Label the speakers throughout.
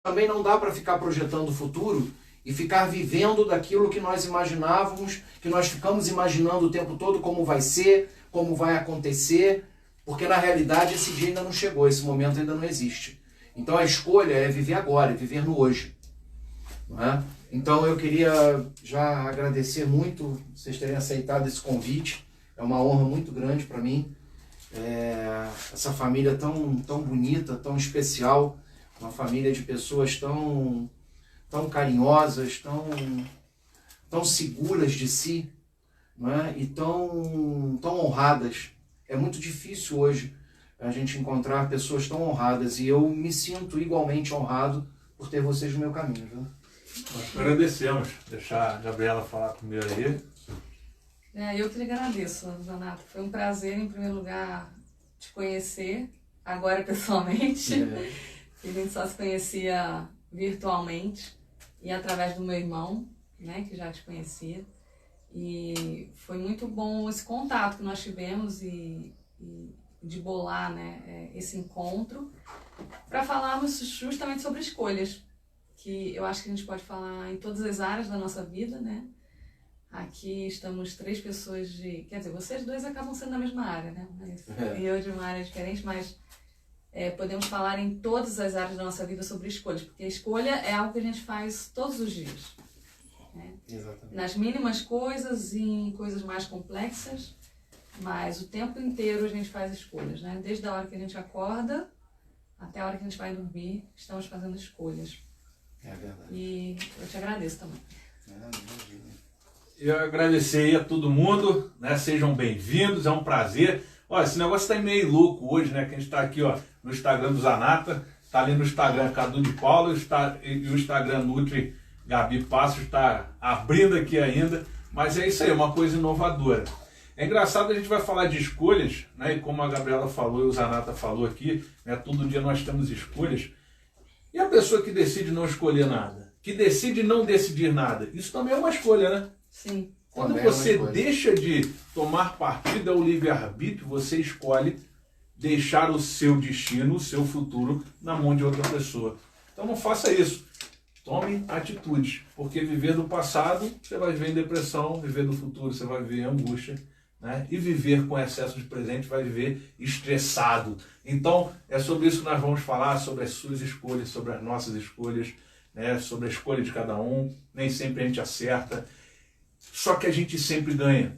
Speaker 1: Também não dá para ficar projetando o futuro e ficar vivendo daquilo que nós imaginávamos, que nós ficamos imaginando o tempo todo como vai ser, como vai acontecer, porque na realidade esse dia ainda não chegou, esse momento ainda não existe. Então a escolha é viver agora, é viver no hoje. Não é? Então eu queria já agradecer muito vocês terem aceitado esse convite, é uma honra muito grande para mim. Essa família tão bonita, tão especial, uma família de pessoas tão carinhosas, tão seguras de si, não é? E tão honradas. É muito difícil hoje a gente encontrar pessoas tão honradas e eu me sinto igualmente honrado por ter vocês no meu caminho. Viu?
Speaker 2: Nós agradecemos. Deixar a Gabriela falar primeiro aí.
Speaker 3: Eu que lhe agradeço, Zanato. Foi um prazer, em primeiro lugar, te conhecer, agora pessoalmente. A gente só se conhecia virtualmente e através do meu irmão, né, que já te conhecia. E foi muito bom esse contato que nós tivemos e de bolar, né, esse encontro para falarmos justamente sobre escolhas, que eu acho que a gente pode falar em todas as áreas da nossa vida, né? Aqui estamos 3 pessoas quer dizer, vocês 2 acabam sendo da mesma área, né? E eu de uma área diferente, mas podemos falar em todas as áreas da nossa vida sobre escolhas, porque a escolha é algo que a gente faz todos os dias. Né?
Speaker 1: Exatamente.
Speaker 3: Nas mínimas coisas e em coisas mais complexas, mas o tempo inteiro a gente faz escolhas, né? Desde a hora que a gente acorda até a hora que a gente vai dormir, estamos fazendo escolhas.
Speaker 1: É verdade.
Speaker 3: E eu te agradeço também.
Speaker 2: Eu agradecer aí a todo mundo, né? Sejam bem-vindos, é um prazer. Olha, esse negócio tá meio louco hoje, né? Que a gente tá aqui, ó, no Instagram do Zanata, tá ali no Instagram Cadu de Paulo, e o Instagram Nutri Gabi Passos está abrindo aqui ainda, mas é isso aí, uma coisa inovadora. É engraçado, a gente vai falar de escolhas, né? E como a Gabriela falou e o Zanata falou aqui, né? Todo dia nós temos escolhas. E a pessoa que decide não escolher nada, que decide não decidir nada, isso também é uma escolha, né?
Speaker 3: Sim.
Speaker 2: Quando você deixa de tomar partido ao livre-arbítrio, você escolhe deixar o seu destino, o seu futuro, na mão de outra pessoa. Então não faça isso. Tome atitudes, porque viver do passado, você vai viver em depressão, viver do futuro, você vai viver em angústia, né? E viver com excesso de presente, vai viver estressado. Então, é sobre isso que nós vamos falar, sobre as suas escolhas, sobre as nossas escolhas, né? Sobre a escolha de cada um. Nem sempre a gente acerta, só que a gente sempre ganha.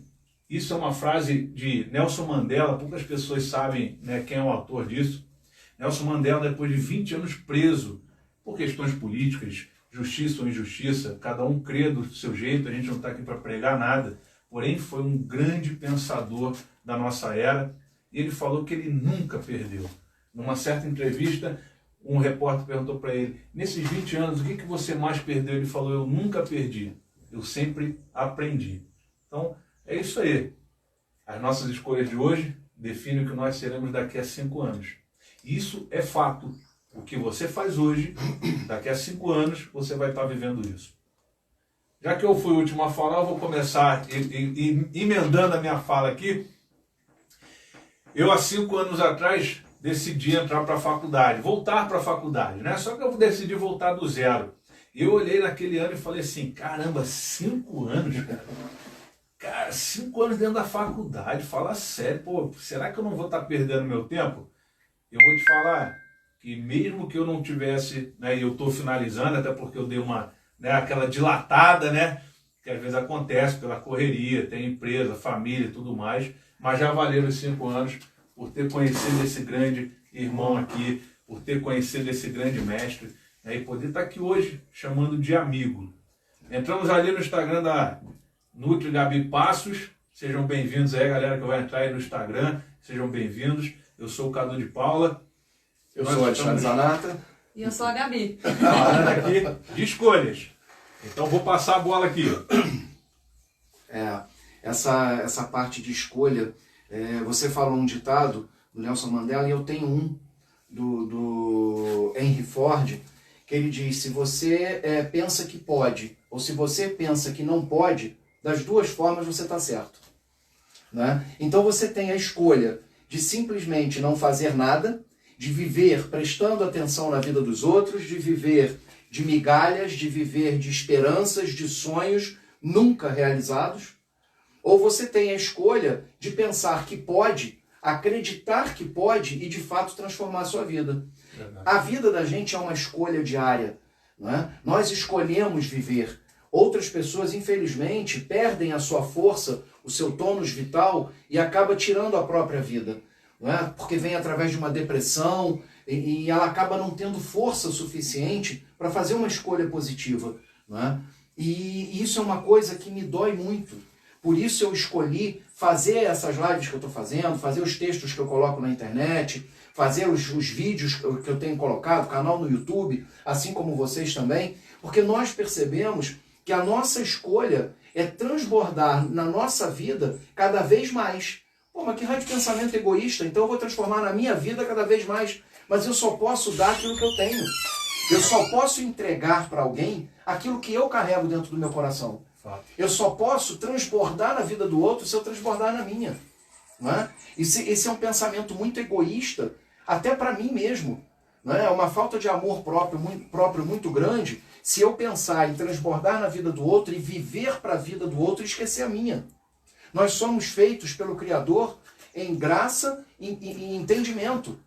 Speaker 2: Isso é uma frase de Nelson Mandela, poucas pessoas sabem, né, quem é o autor disso. Nelson Mandela, depois de 20 anos preso por questões políticas, justiça ou injustiça, cada um crê do seu jeito, a gente não está aqui para pregar nada, porém foi um grande pensador da nossa era, e ele falou que ele nunca perdeu. Numa certa entrevista, um repórter perguntou para ele, nesses 20 anos, o que você mais perdeu? Ele falou, eu nunca perdi, eu sempre aprendi. Então, é isso aí. As nossas escolhas de hoje definem o que nós seremos daqui a 5 anos. Isso é fato. O que você faz hoje, daqui a 5 anos, você vai estar vivendo isso. Já que eu fui o último a falar, eu vou começar emendando a minha fala aqui. Eu, há 5 anos atrás, decidi entrar para a faculdade, voltar para a faculdade, né? Só que eu decidi voltar do zero. Eu olhei naquele ano e falei assim, caramba, 5 anos, cara. Cara, 5 anos dentro da faculdade, fala sério, pô, será que eu não vou estar perdendo meu tempo? Eu vou te falar que mesmo que eu não tivesse, né, e eu estou finalizando, até porque eu dei uma, né, aquela dilatada, né, que às vezes acontece pela correria, tem empresa, família e tudo mais, mas já valeram os 5 anos por ter conhecido esse grande irmão aqui, por ter conhecido esse grande mestre, né, e poder estar aqui hoje chamando de amigo. Entramos ali no Instagram da Nutri Gabi Passos, sejam bem-vindos aí, galera que vai entrar aí no Instagram, sejam bem-vindos. Eu sou o Cadu de Paula.
Speaker 1: Eu sou o Alexandre Zanata.
Speaker 3: E eu sou a Gabi.
Speaker 2: Falando aqui de escolhas. Então vou passar a bola aqui.
Speaker 1: Essa parte de escolha, você falou um ditado do Nelson Mandela, e eu tenho um do Henry Ford, que ele diz, se você pensa que pode, ou se você pensa que não pode, das duas formas você está certo. Né? Então você tem a escolha de simplesmente não fazer nada de viver prestando atenção na vida dos outros, de viver de migalhas, de viver de esperanças, de sonhos nunca realizados, ou você tem a escolha de pensar que pode, acreditar que pode e de fato transformar a sua vida.
Speaker 2: Verdade.
Speaker 1: A vida da gente é uma escolha diária, não é? Nós escolhemos viver. Outras pessoas, infelizmente, perdem a sua força, o seu tônus vital e acaba tirando a própria vida, não é? Porque vem através de uma depressão e ela acaba não tendo força suficiente para fazer uma escolha positiva, não é? E isso é uma coisa que me dói muito. Por isso eu escolhi fazer essas lives que eu estou fazendo, fazer os textos que eu coloco na internet, fazer os vídeos que eu tenho colocado, canal no YouTube, assim como vocês também, porque nós percebemos que a nossa escolha é transbordar na nossa vida cada vez mais. Pô, mas que raio de pensamento egoísta, então eu vou transformar na minha vida cada vez mais. Mas eu só posso dar aquilo que eu tenho. Eu só posso entregar para alguém aquilo que eu carrego dentro do meu coração. Eu só posso transbordar na vida do outro se eu transbordar na minha. Não é? Esse é um pensamento muito egoísta, até para mim mesmo. Não é? É uma falta de amor próprio muito grande se eu pensar em transbordar na vida do outro e viver para a vida do outro e esquecer a minha. Nós somos feitos pelo Criador em graça e entendimento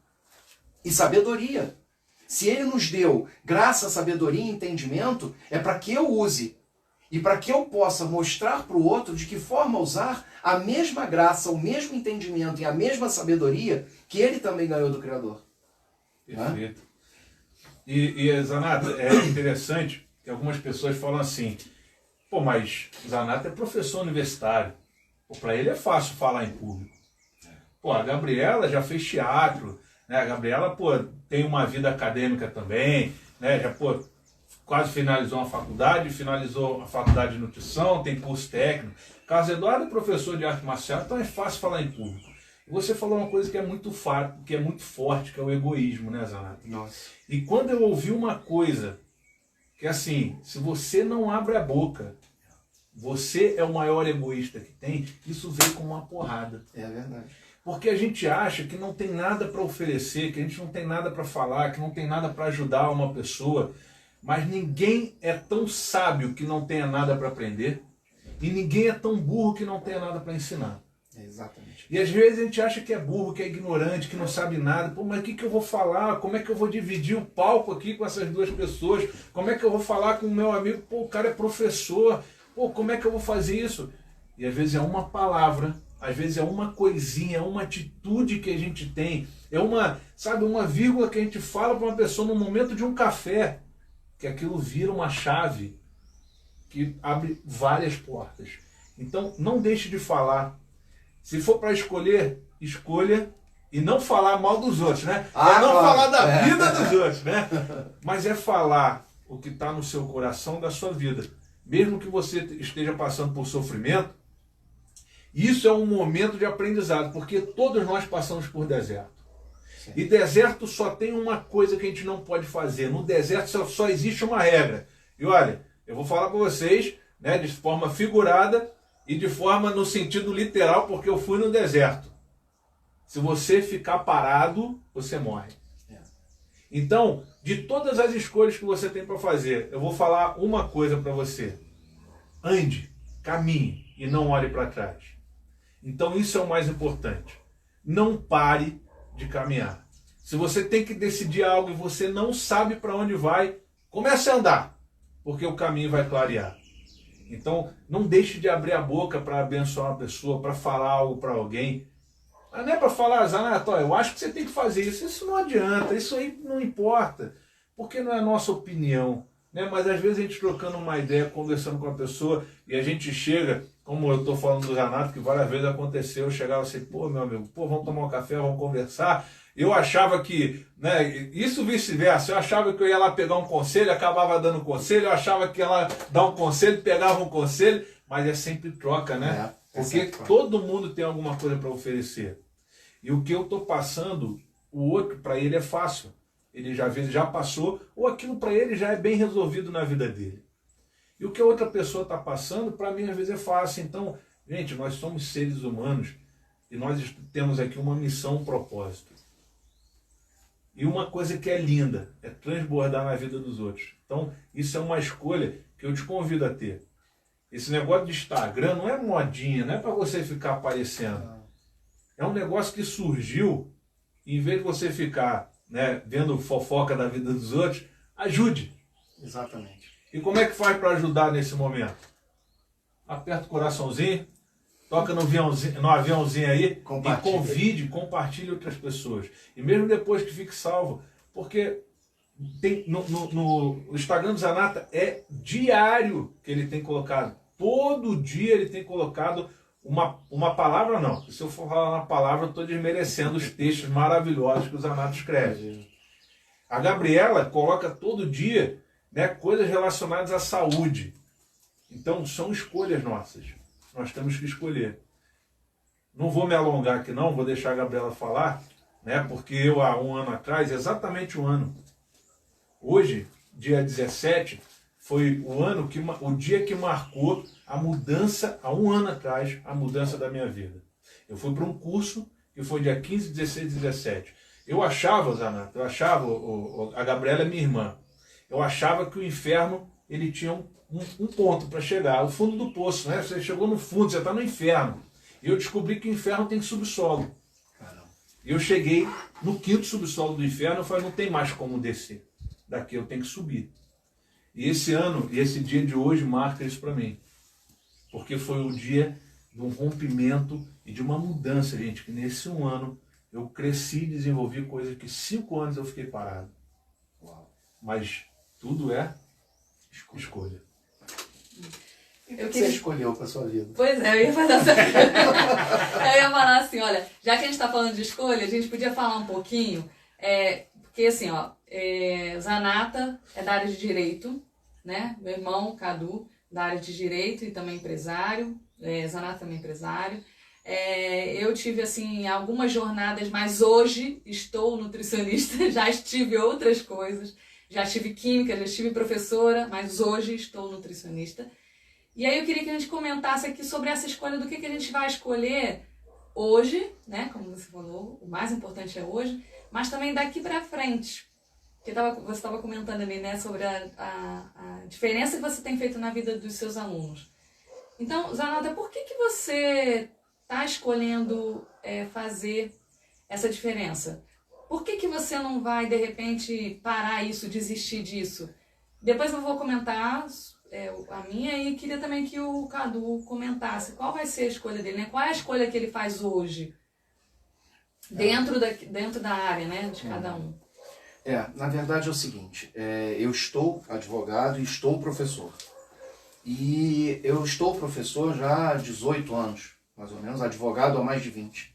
Speaker 1: e sabedoria. Se Ele nos deu graça, sabedoria e entendimento, é para que eu use e para que eu possa mostrar para o outro de que forma usar a mesma graça, o mesmo entendimento e a mesma sabedoria que ele também ganhou do Criador.
Speaker 2: Perfeito. E Zanata, é interessante que algumas pessoas falam assim, pô, mas Zanata é professor universitário. Para ele é fácil falar em público. Pô, a Gabriela já fez teatro, né? A Gabriela, pô, tem uma vida acadêmica também, né? Já, pô, quase finalizou a faculdade de nutrição, tem curso técnico. Carlos Eduardo é professor de arte marcial, então é fácil falar em público. E você falou uma coisa que é muito forte, que é o egoísmo, né, Zanata?
Speaker 1: Nossa.
Speaker 2: E quando eu ouvi uma coisa, que é assim, se você não abre a boca, você é o maior egoísta que tem, isso veio com uma porrada.
Speaker 1: É verdade.
Speaker 2: Porque a gente acha que não tem nada para oferecer, que a gente não tem nada para falar, que não tem nada para ajudar uma pessoa. Mas ninguém é tão sábio que não tenha nada para aprender. E ninguém é tão burro que não tenha nada para ensinar.
Speaker 1: É exatamente.
Speaker 2: E às vezes a gente acha que é burro, que é ignorante, que não sabe nada. Pô, mas o que eu vou falar? Como é que eu vou dividir o palco aqui com essas duas pessoas? Como é que eu vou falar com o meu amigo? Pô, o cara é professor. Pô, como é que eu vou fazer isso? E às vezes é uma palavra, às vezes é uma coisinha, uma atitude que a gente tem. É uma vírgula que a gente fala para uma pessoa no momento de um café. Que aquilo vira uma chave que abre várias portas. Então, não deixe de falar. Se for para escolher, escolha e não falar mal dos outros, né? É não falar da vida dos outros, né? Mas é falar o que está no seu coração da sua vida. Mesmo que você esteja passando por sofrimento, isso é um momento de aprendizado, porque todos nós passamos por deserto. E deserto só tem uma coisa que a gente não pode fazer. No deserto só existe uma regra. E olha, eu vou falar para vocês, né, de forma figurada e de forma no sentido literal, porque eu fui no deserto. Se você ficar parado, você morre. Então, de todas as escolhas que você tem para fazer, eu vou falar uma coisa para você. Ande, caminhe e não olhe para trás. Então isso é o mais importante. Não pare de caminhar. Se você tem que decidir algo e você não sabe para onde vai, comece a andar, porque o caminho vai clarear. Então, não deixe de abrir a boca para abençoar uma pessoa, para falar algo para alguém. Não é para falar, Zanata, eu acho que você tem que fazer isso. Isso não adianta, isso aí não importa, porque não é a nossa opinião. Né? Mas às vezes a gente trocando uma ideia, conversando com a pessoa, e a gente chega, como eu estou falando do Zanata, que várias vezes aconteceu, eu chegava assim, pô, meu amigo, pô, vamos tomar um café, vamos conversar. Eu achava que, né, isso vice-versa, eu achava que eu ia lá pegar um conselho, acabava dando conselho, eu achava que ia lá dar um conselho, pegava um conselho, mas é sempre troca, né? Porque todo mundo tem alguma coisa para oferecer. E o que eu estou passando, o outro, para ele é fácil. Ele já passou, ou aquilo para ele já é bem resolvido na vida dele. E o que a outra pessoa está passando, para mim às vezes é fácil. Então, gente, nós somos seres humanos e nós temos aqui uma missão, um propósito. E uma coisa que é linda, é transbordar na vida dos outros. Então, isso é uma escolha que eu te convido a ter. Esse negócio de Instagram não é modinha, não é para você ficar aparecendo. É um negócio que surgiu, e em vez de você ficar, né, vendo fofoca da vida dos outros, ajude.
Speaker 1: Exatamente.
Speaker 2: E como é que faz para ajudar nesse momento? Aperta o coraçãozinho, toca no aviãozinho aí e convide, compartilhe outras pessoas. E mesmo depois que fique salvo, porque tem, no Instagram do Zanata é diário que ele tem colocado. Todo dia ele tem colocado uma palavra, não. Se eu for falar uma palavra, eu estou desmerecendo os textos maravilhosos que o Zanata escreve. A Gabriela coloca todo dia, né, coisas relacionadas à saúde. Então são escolhas nossas. Nós temos que escolher. Não vou me alongar aqui não, vou deixar a Gabriela falar, né, porque eu há um ano atrás, exatamente um ano, hoje, dia 17, foi o dia que marcou a mudança, há um ano atrás, a mudança da minha vida. Eu fui para um curso que foi dia 15, 16 e 17. Eu achava, Zanata, a Gabriela é minha irmã, eu achava que o inferno ele tinha um ponto para chegar, o fundo do poço, né? Você chegou no fundo, você está no inferno. E eu descobri que o inferno tem subsolo. E eu cheguei no 5º subsolo do inferno, eu falei, não tem mais como descer. Daqui eu tenho que subir. E esse ano, e esse dia de hoje marca isso para mim. Porque foi o dia de um rompimento e de uma mudança, gente, que nesse um ano eu cresci e desenvolvi coisas que 5 anos eu fiquei parado. Uau. Mas tudo é escolha.
Speaker 1: O que você escolheu para sua vida?
Speaker 3: Pois é, eu ia fazer essa... eu ia falar assim, olha, já que a gente está falando de escolha, a gente podia falar um pouquinho, porque assim, ó, Zanata é da área de Direito, né? Meu irmão, Cadu, da área de Direito e também empresário, Zanata também empresário. Eu tive, assim, algumas jornadas, mas hoje estou nutricionista, já estive outras coisas, já estive química, já estive professora, mas hoje estou nutricionista. E aí eu queria que a gente comentasse aqui sobre essa escolha do que a gente vai escolher hoje, né? Como você falou, o mais importante é hoje, mas também daqui para frente. Porque você estava comentando ali, né, sobre a diferença que você tem feito na vida dos seus alunos. Então, Zanata, por que você está escolhendo fazer essa diferença? Por que você não vai, de repente, parar isso, desistir disso? Depois eu vou comentar a minha e queria também que o Cadu comentasse qual vai ser a escolha dele, né? Qual é a escolha que ele faz hoje dentro da área, né, de cada um.
Speaker 1: Na verdade é o seguinte, eu estou advogado e estou professor. E eu estou professor já há 18 anos, mais ou menos, advogado há mais de 20.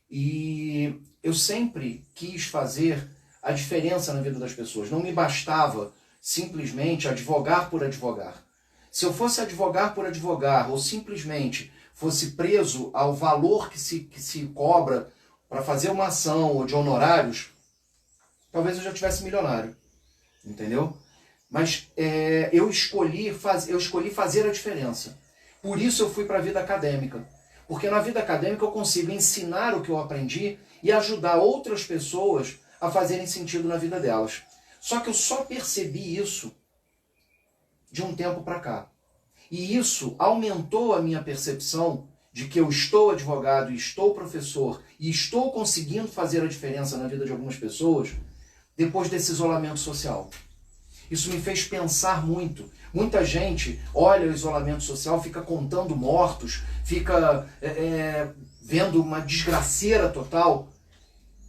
Speaker 1: E eu sempre quis fazer a diferença na vida das pessoas. Não me bastava simplesmente advogar por advogar. Se eu fosse advogar por advogar ou simplesmente fosse preso ao valor que se cobra para fazer uma ação ou de honorários, talvez eu já tivesse milionário, entendeu? Mas eu escolhi fazer a diferença. Por isso eu fui para a vida acadêmica. Porque na vida acadêmica eu consigo ensinar o que eu aprendi e ajudar outras pessoas a fazerem sentido na vida delas. Só que eu só percebi isso de um tempo para cá. E isso aumentou a minha percepção de que eu estou advogado e estou professor e estou conseguindo fazer a diferença na vida de algumas pessoas depois desse isolamento social. Isso me fez pensar muito. Muita gente olha o isolamento social, fica contando mortos, fica vendo uma desgraceira total.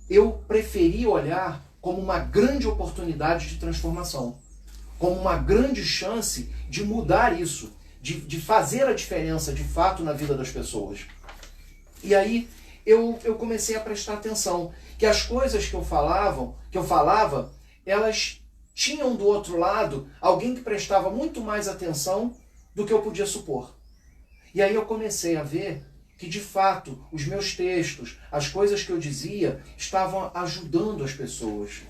Speaker 1: Eu preferi olhar como uma grande oportunidade de transformação, como uma grande chance de mudar isso, de fazer a diferença de fato na vida das pessoas. E aí eu comecei a prestar atenção que as coisas que eu falava, elas tinham do outro lado alguém que prestava muito mais atenção do que eu podia supor. E aí eu comecei a ver que de fato os meus textos, as coisas que eu dizia, estavam ajudando as pessoas,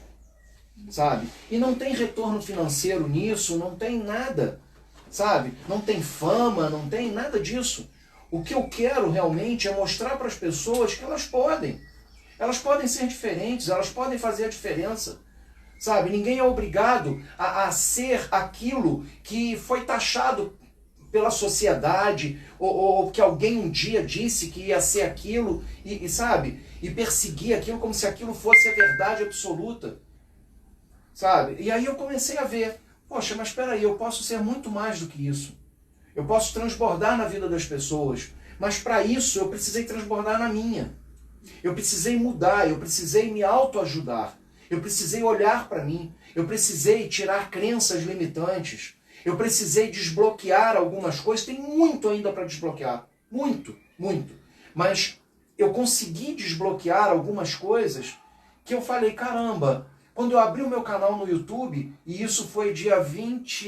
Speaker 1: sabe? E não tem retorno financeiro nisso, não tem nada, sabe? Não tem fama, não tem nada disso. O que eu quero realmente é mostrar para as pessoas que elas podem. elas podem ser diferentes, elas podem fazer a diferença. Sabe? Ninguém é obrigado a ser aquilo que foi taxado pela sociedade, ou que alguém um dia disse que ia ser aquilo, sabe? E perseguir aquilo como se aquilo fosse a verdade absoluta. Sabe? E aí eu comecei a ver, poxa, mas espera aí, eu posso ser muito mais do que isso. Eu posso transbordar na vida das pessoas, mas para isso eu precisei transbordar na minha. Eu precisei mudar, eu precisei me autoajudar. Eu precisei olhar para mim, eu precisei tirar crenças limitantes, eu precisei desbloquear algumas coisas, tem muito ainda para desbloquear, muito, muito. Mas eu consegui desbloquear algumas coisas que eu falei, caramba, quando eu abri o meu canal no YouTube, e isso foi dia 20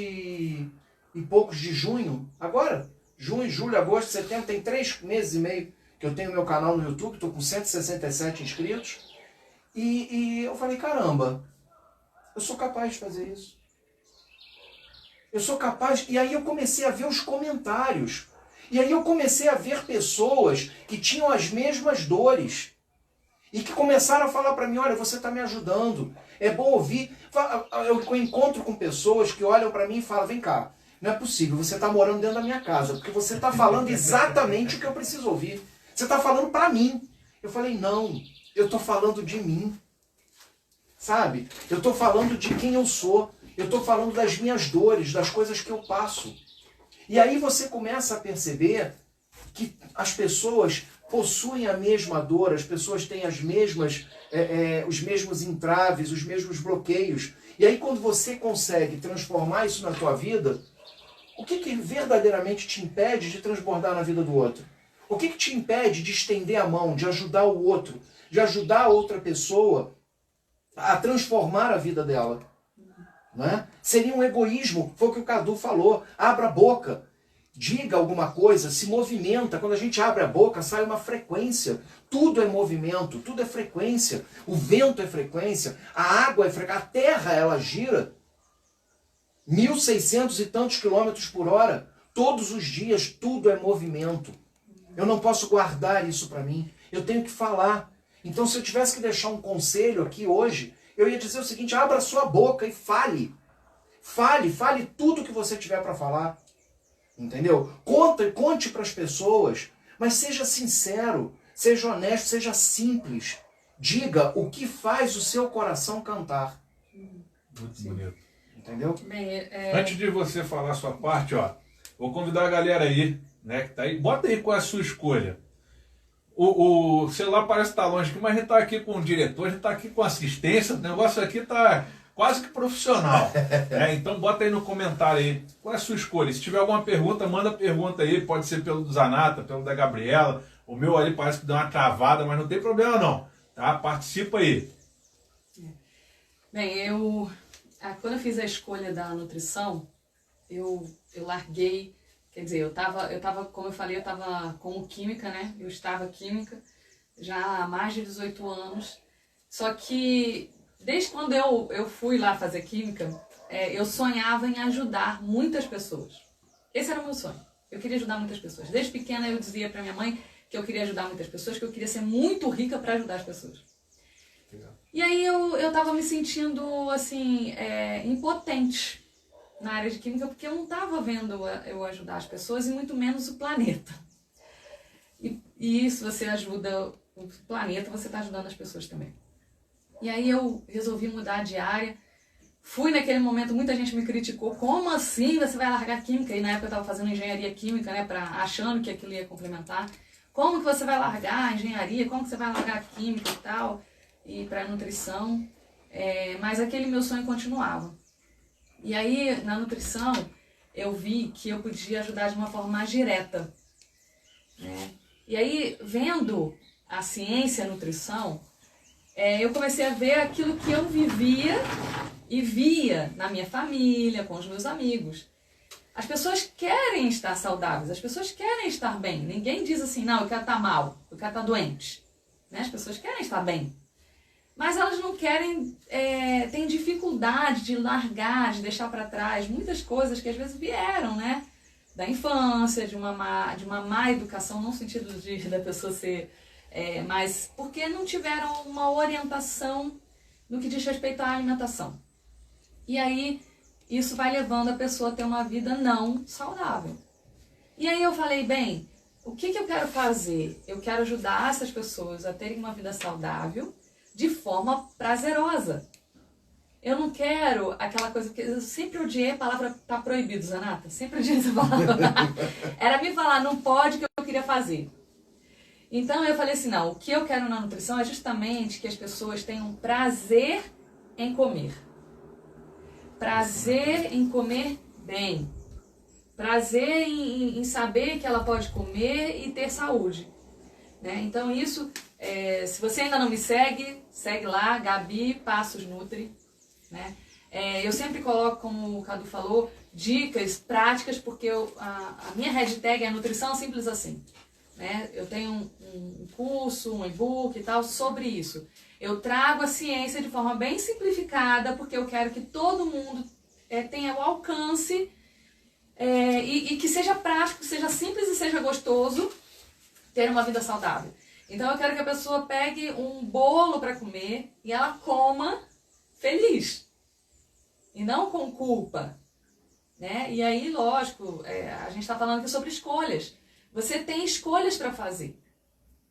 Speaker 1: e poucos de junho, agora, junho, julho, agosto, setembro, tem 3 meses e meio que eu tenho meu canal no YouTube, estou com 167 inscritos, e eu falei, caramba, eu sou capaz de fazer isso. Eu sou capaz. E aí eu comecei a ver os comentários. E aí eu comecei a ver pessoas que tinham as mesmas dores. E que começaram a falar para mim, olha, você está me ajudando. É bom ouvir. Eu encontro com pessoas que olham para mim e falam, vem cá, não é possível, você está morando dentro da minha casa, porque você está falando exatamente o que eu preciso ouvir. Você está falando para mim. Eu falei, não, eu estou falando de mim. Sabe? Eu estou falando de quem eu sou. Eu estou falando das minhas dores, das coisas que eu passo. E aí você começa a perceber que as pessoas possuem a mesma dor, as pessoas têm as mesmas, os mesmos entraves, os mesmos bloqueios. E aí quando você consegue transformar isso na tua vida, o que verdadeiramente te impede de transbordar na vida do outro? O que te impede de estender a mão, de ajudar o outro, de ajudar a outra pessoa a transformar a vida dela? Não é? Seria um egoísmo, foi o que o Cadu falou, abra a boca, diga alguma coisa, se movimenta. Quando a gente abre a boca, sai uma frequência. Tudo é movimento, tudo é frequência. O vento é frequência, a água é frequência, a terra ela gira 1.600 e tantos quilômetros por hora. Todos os dias, tudo é movimento. Eu não posso guardar isso para mim, eu tenho que falar. Então se eu tivesse que deixar um conselho aqui hoje, eu ia dizer o seguinte, abra sua boca e fale. Fale tudo que você tiver para falar. Entendeu? Conte para as pessoas, mas seja sincero, seja honesto, seja simples. Diga o que faz o seu coração cantar.
Speaker 2: Muito bonito.
Speaker 1: Entendeu?
Speaker 3: Bem,
Speaker 2: Antes de você falar a sua parte, ó, vou convidar a galera aí, né, que tá aí, bota aí qual é a sua escolha. O celular parece estar longe aqui, mas a gente está aqui com o diretor, a gente está aqui com assistência, o negócio aqui está quase que profissional. Então bota aí no comentário aí, qual é a sua escolha? Se tiver alguma pergunta, manda a pergunta aí, pode ser pelo do Zanata, pelo da Gabriela, o meu ali parece que deu uma travada, mas não tem problema não, tá? Participa aí.
Speaker 3: Bem, quando eu fiz a escolha da nutrição, eu larguei. Quer dizer, eu tava, como eu falei, eu tava como química, né? Eu estava química já há mais de 18 anos. Só que, desde quando eu fui lá fazer química, eu sonhava em ajudar muitas pessoas. Esse era o meu sonho. Eu queria ajudar muitas pessoas. Desde pequena eu dizia pra minha mãe que eu queria ajudar muitas pessoas, que eu queria ser muito rica para ajudar as pessoas. Legal. E aí eu tava me sentindo, assim, impotente na área de química, porque eu não estava vendo eu ajudar as pessoas e muito menos o planeta. E se você ajuda o planeta, você está ajudando as pessoas também. E aí eu resolvi mudar de área. Fui naquele momento, muita gente me criticou, como assim você vai largar química? E na época eu estava fazendo engenharia química, né, achando que aquilo ia complementar. Como que você vai largar a engenharia? Como que você vai largar a química e tal? E para nutrição. Mas aquele meu sonho continuava. E aí, na nutrição, eu vi que eu podia ajudar de uma forma mais direta. Né? E aí, vendo a ciência e a nutrição, eu comecei a ver aquilo que eu vivia e via na minha família, com os meus amigos. As pessoas querem estar saudáveis, as pessoas querem estar bem. Ninguém diz assim, não, eu quero estar mal, eu quero estar doente. Né? As pessoas querem estar bem. Mas elas não querem, têm dificuldade de largar, de deixar para trás muitas coisas que às vezes vieram, né? Da infância, de uma má educação, não no sentido da pessoa ser mas porque não tiveram uma orientação no que diz respeito à alimentação. E aí, isso vai levando a pessoa a ter uma vida não saudável. E aí eu falei, bem, o que eu quero fazer? Eu quero ajudar essas pessoas a terem uma vida saudável de forma prazerosa. Eu não quero aquela coisa, porque eu sempre odiei a palavra tá proibido, Zanata. Sempre odiei essa palavra. Era me falar, não pode, que eu queria fazer. Então eu falei assim, não, o que eu quero na nutrição é justamente que as pessoas tenham prazer em comer. Prazer em comer bem. Prazer em saber que ela pode comer e ter saúde. Né? Então isso, se você ainda não me segue, segue lá, Gabi Passos Nutri. Né? Eu sempre coloco, como o Cadu falou, dicas práticas, porque a minha hashtag é nutrição simples assim. Né? Eu tenho um curso, um e-book e tal sobre isso. Eu trago a ciência de forma bem simplificada, porque eu quero que todo mundo tenha o alcance e que seja prático, seja simples e seja gostoso ter uma vida saudável. Então eu quero que a pessoa pegue um bolo para comer e ela coma feliz e não com culpa. Né? E aí, lógico, a gente está falando aqui sobre escolhas. Você tem escolhas para fazer.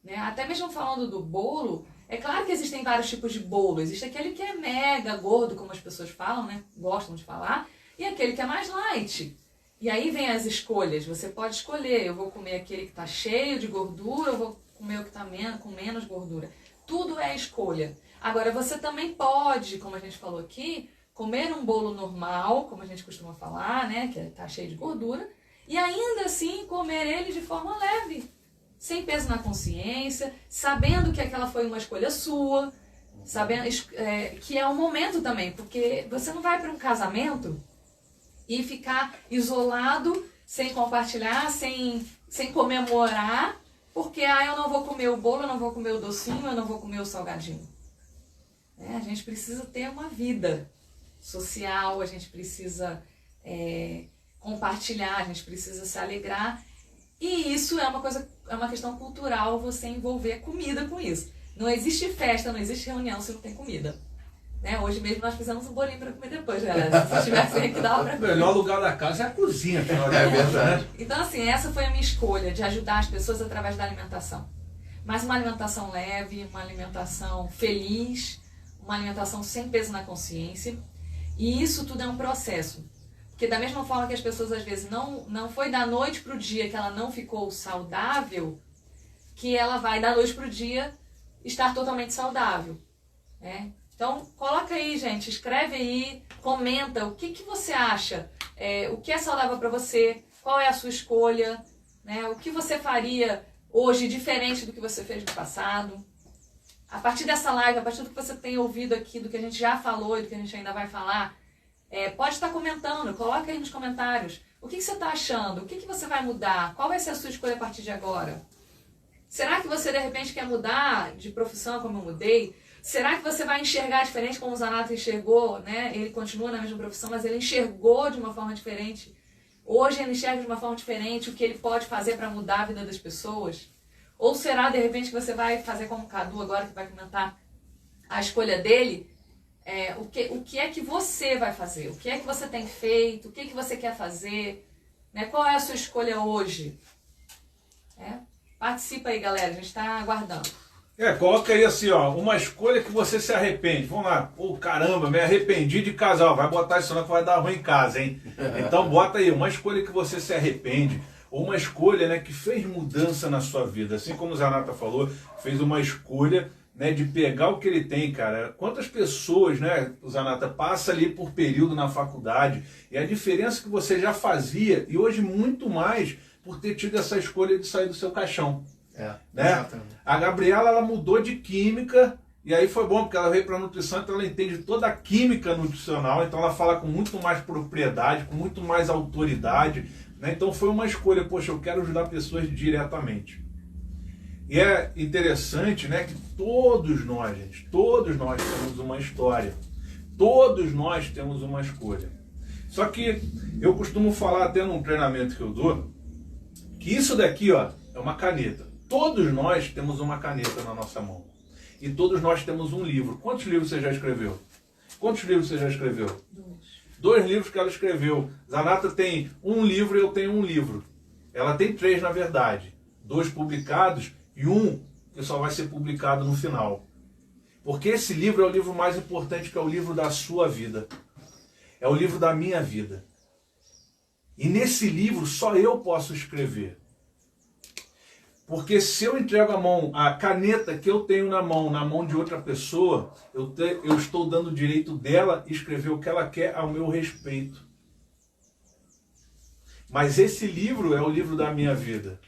Speaker 3: Né? Até mesmo falando do bolo, é claro que existem vários tipos de bolo. Existe aquele que é mega gordo, como as pessoas falam, né? Gostam de falar, e aquele que é mais light. E aí vem as escolhas. Você pode escolher, eu vou comer aquele que está cheio de gordura, eu vou comer o que está com menos gordura. Tudo é escolha. Agora, você também pode, como a gente falou aqui, comer um bolo normal, como a gente costuma falar, né? Que está cheio de gordura, e ainda assim comer ele de forma leve, sem peso na consciência, sabendo que aquela foi uma escolha sua, sabendo que é um momento também, porque você não vai para um casamento e ficar isolado, sem compartilhar, sem comemorar, porque eu não vou comer o bolo, eu não vou comer o docinho, eu não vou comer o salgadinho. A gente precisa ter uma vida social, a gente precisa compartilhar, a gente precisa se alegrar. E isso é uma questão cultural, você envolver comida com isso. Não existe festa, não existe reunião se não tem comida. Né? Hoje mesmo nós fizemos um bolinho para comer depois, galera. Se tivesse aqui, dava para comer.
Speaker 2: O melhor lugar da casa é a cozinha.
Speaker 1: É verdade.
Speaker 3: Então, assim, essa foi a minha escolha, de ajudar as pessoas através da alimentação. Mas uma alimentação leve, uma alimentação feliz, uma alimentação sem peso na consciência. E isso tudo é um processo. Porque da mesma forma que as pessoas às vezes não foi da noite para o dia que ela não ficou saudável, que ela vai da noite para o dia estar totalmente saudável. Né? Então coloca aí, gente, escreve aí, comenta o que você acha, o que é saudável para você, qual é a sua escolha, né? O que você faria hoje diferente do que você fez no passado. A partir dessa live, a partir do que você tem ouvido aqui, do que a gente já falou e do que a gente ainda vai falar, pode estar comentando, coloca aí nos comentários. O que você está achando? O que você vai mudar? Qual vai ser a sua escolha a partir de agora? Será que você de repente quer mudar de profissão como eu mudei? Será que você vai enxergar diferente como o Zanata enxergou? Né? Ele continua na mesma profissão, mas ele enxergou de uma forma diferente. Hoje ele enxerga de uma forma diferente o que ele pode fazer para mudar a vida das pessoas. Ou será de repente que você vai fazer como o Cadu agora, que vai comentar a escolha dele? O que é que você vai fazer? O que é que você tem feito? O que é que você quer fazer? Né? Qual é a sua escolha hoje? Participa aí, galera. A gente está aguardando.
Speaker 2: Coloca aí assim, ó, uma escolha que você se arrepende. Vamos lá. Caramba, me arrependi de casal. Vai botar isso não que vai dar ruim em casa, hein? Então bota aí, uma escolha que você se arrepende. Ou uma escolha, né, que fez mudança na sua vida. Assim como o Zanata falou, fez uma escolha, né, de pegar o que ele tem, cara. Quantas pessoas, né, o Zanata, passa ali por período na faculdade, e a diferença que você já fazia, e hoje muito mais, por ter tido essa escolha de sair do seu caixão. Né?
Speaker 1: Exatamente.
Speaker 2: A Gabriela, ela mudou de química, e aí foi bom, porque ela veio para a nutrição, então ela entende toda a química nutricional, então ela fala com muito mais propriedade, com muito mais autoridade, né? Então foi uma escolha, poxa, eu quero ajudar pessoas diretamente. E é interessante, né, que todos nós, gente, todos nós temos uma história, todos nós temos uma escolha. Só que eu costumo falar até num treinamento que eu dou, que isso daqui, ó, é uma caneta. todos nós temos uma caneta na nossa mão. E todos nós temos um livro. Quantos livros você já escreveu? Quantos livros você já escreveu? 2 livros que ela escreveu. Zanata tem um livro e eu tenho um livro. Ela tem 3, na verdade. 2 publicados e um que só vai ser publicado no final. Porque esse livro é o livro mais importante, que é o livro da sua vida. É o livro da minha vida. E nesse livro só eu posso escrever. Porque se eu entrego a caneta que eu tenho na mão de outra pessoa, eu estou dando o direito dela escrever o que ela quer ao meu respeito. Mas esse livro é o livro da minha vida.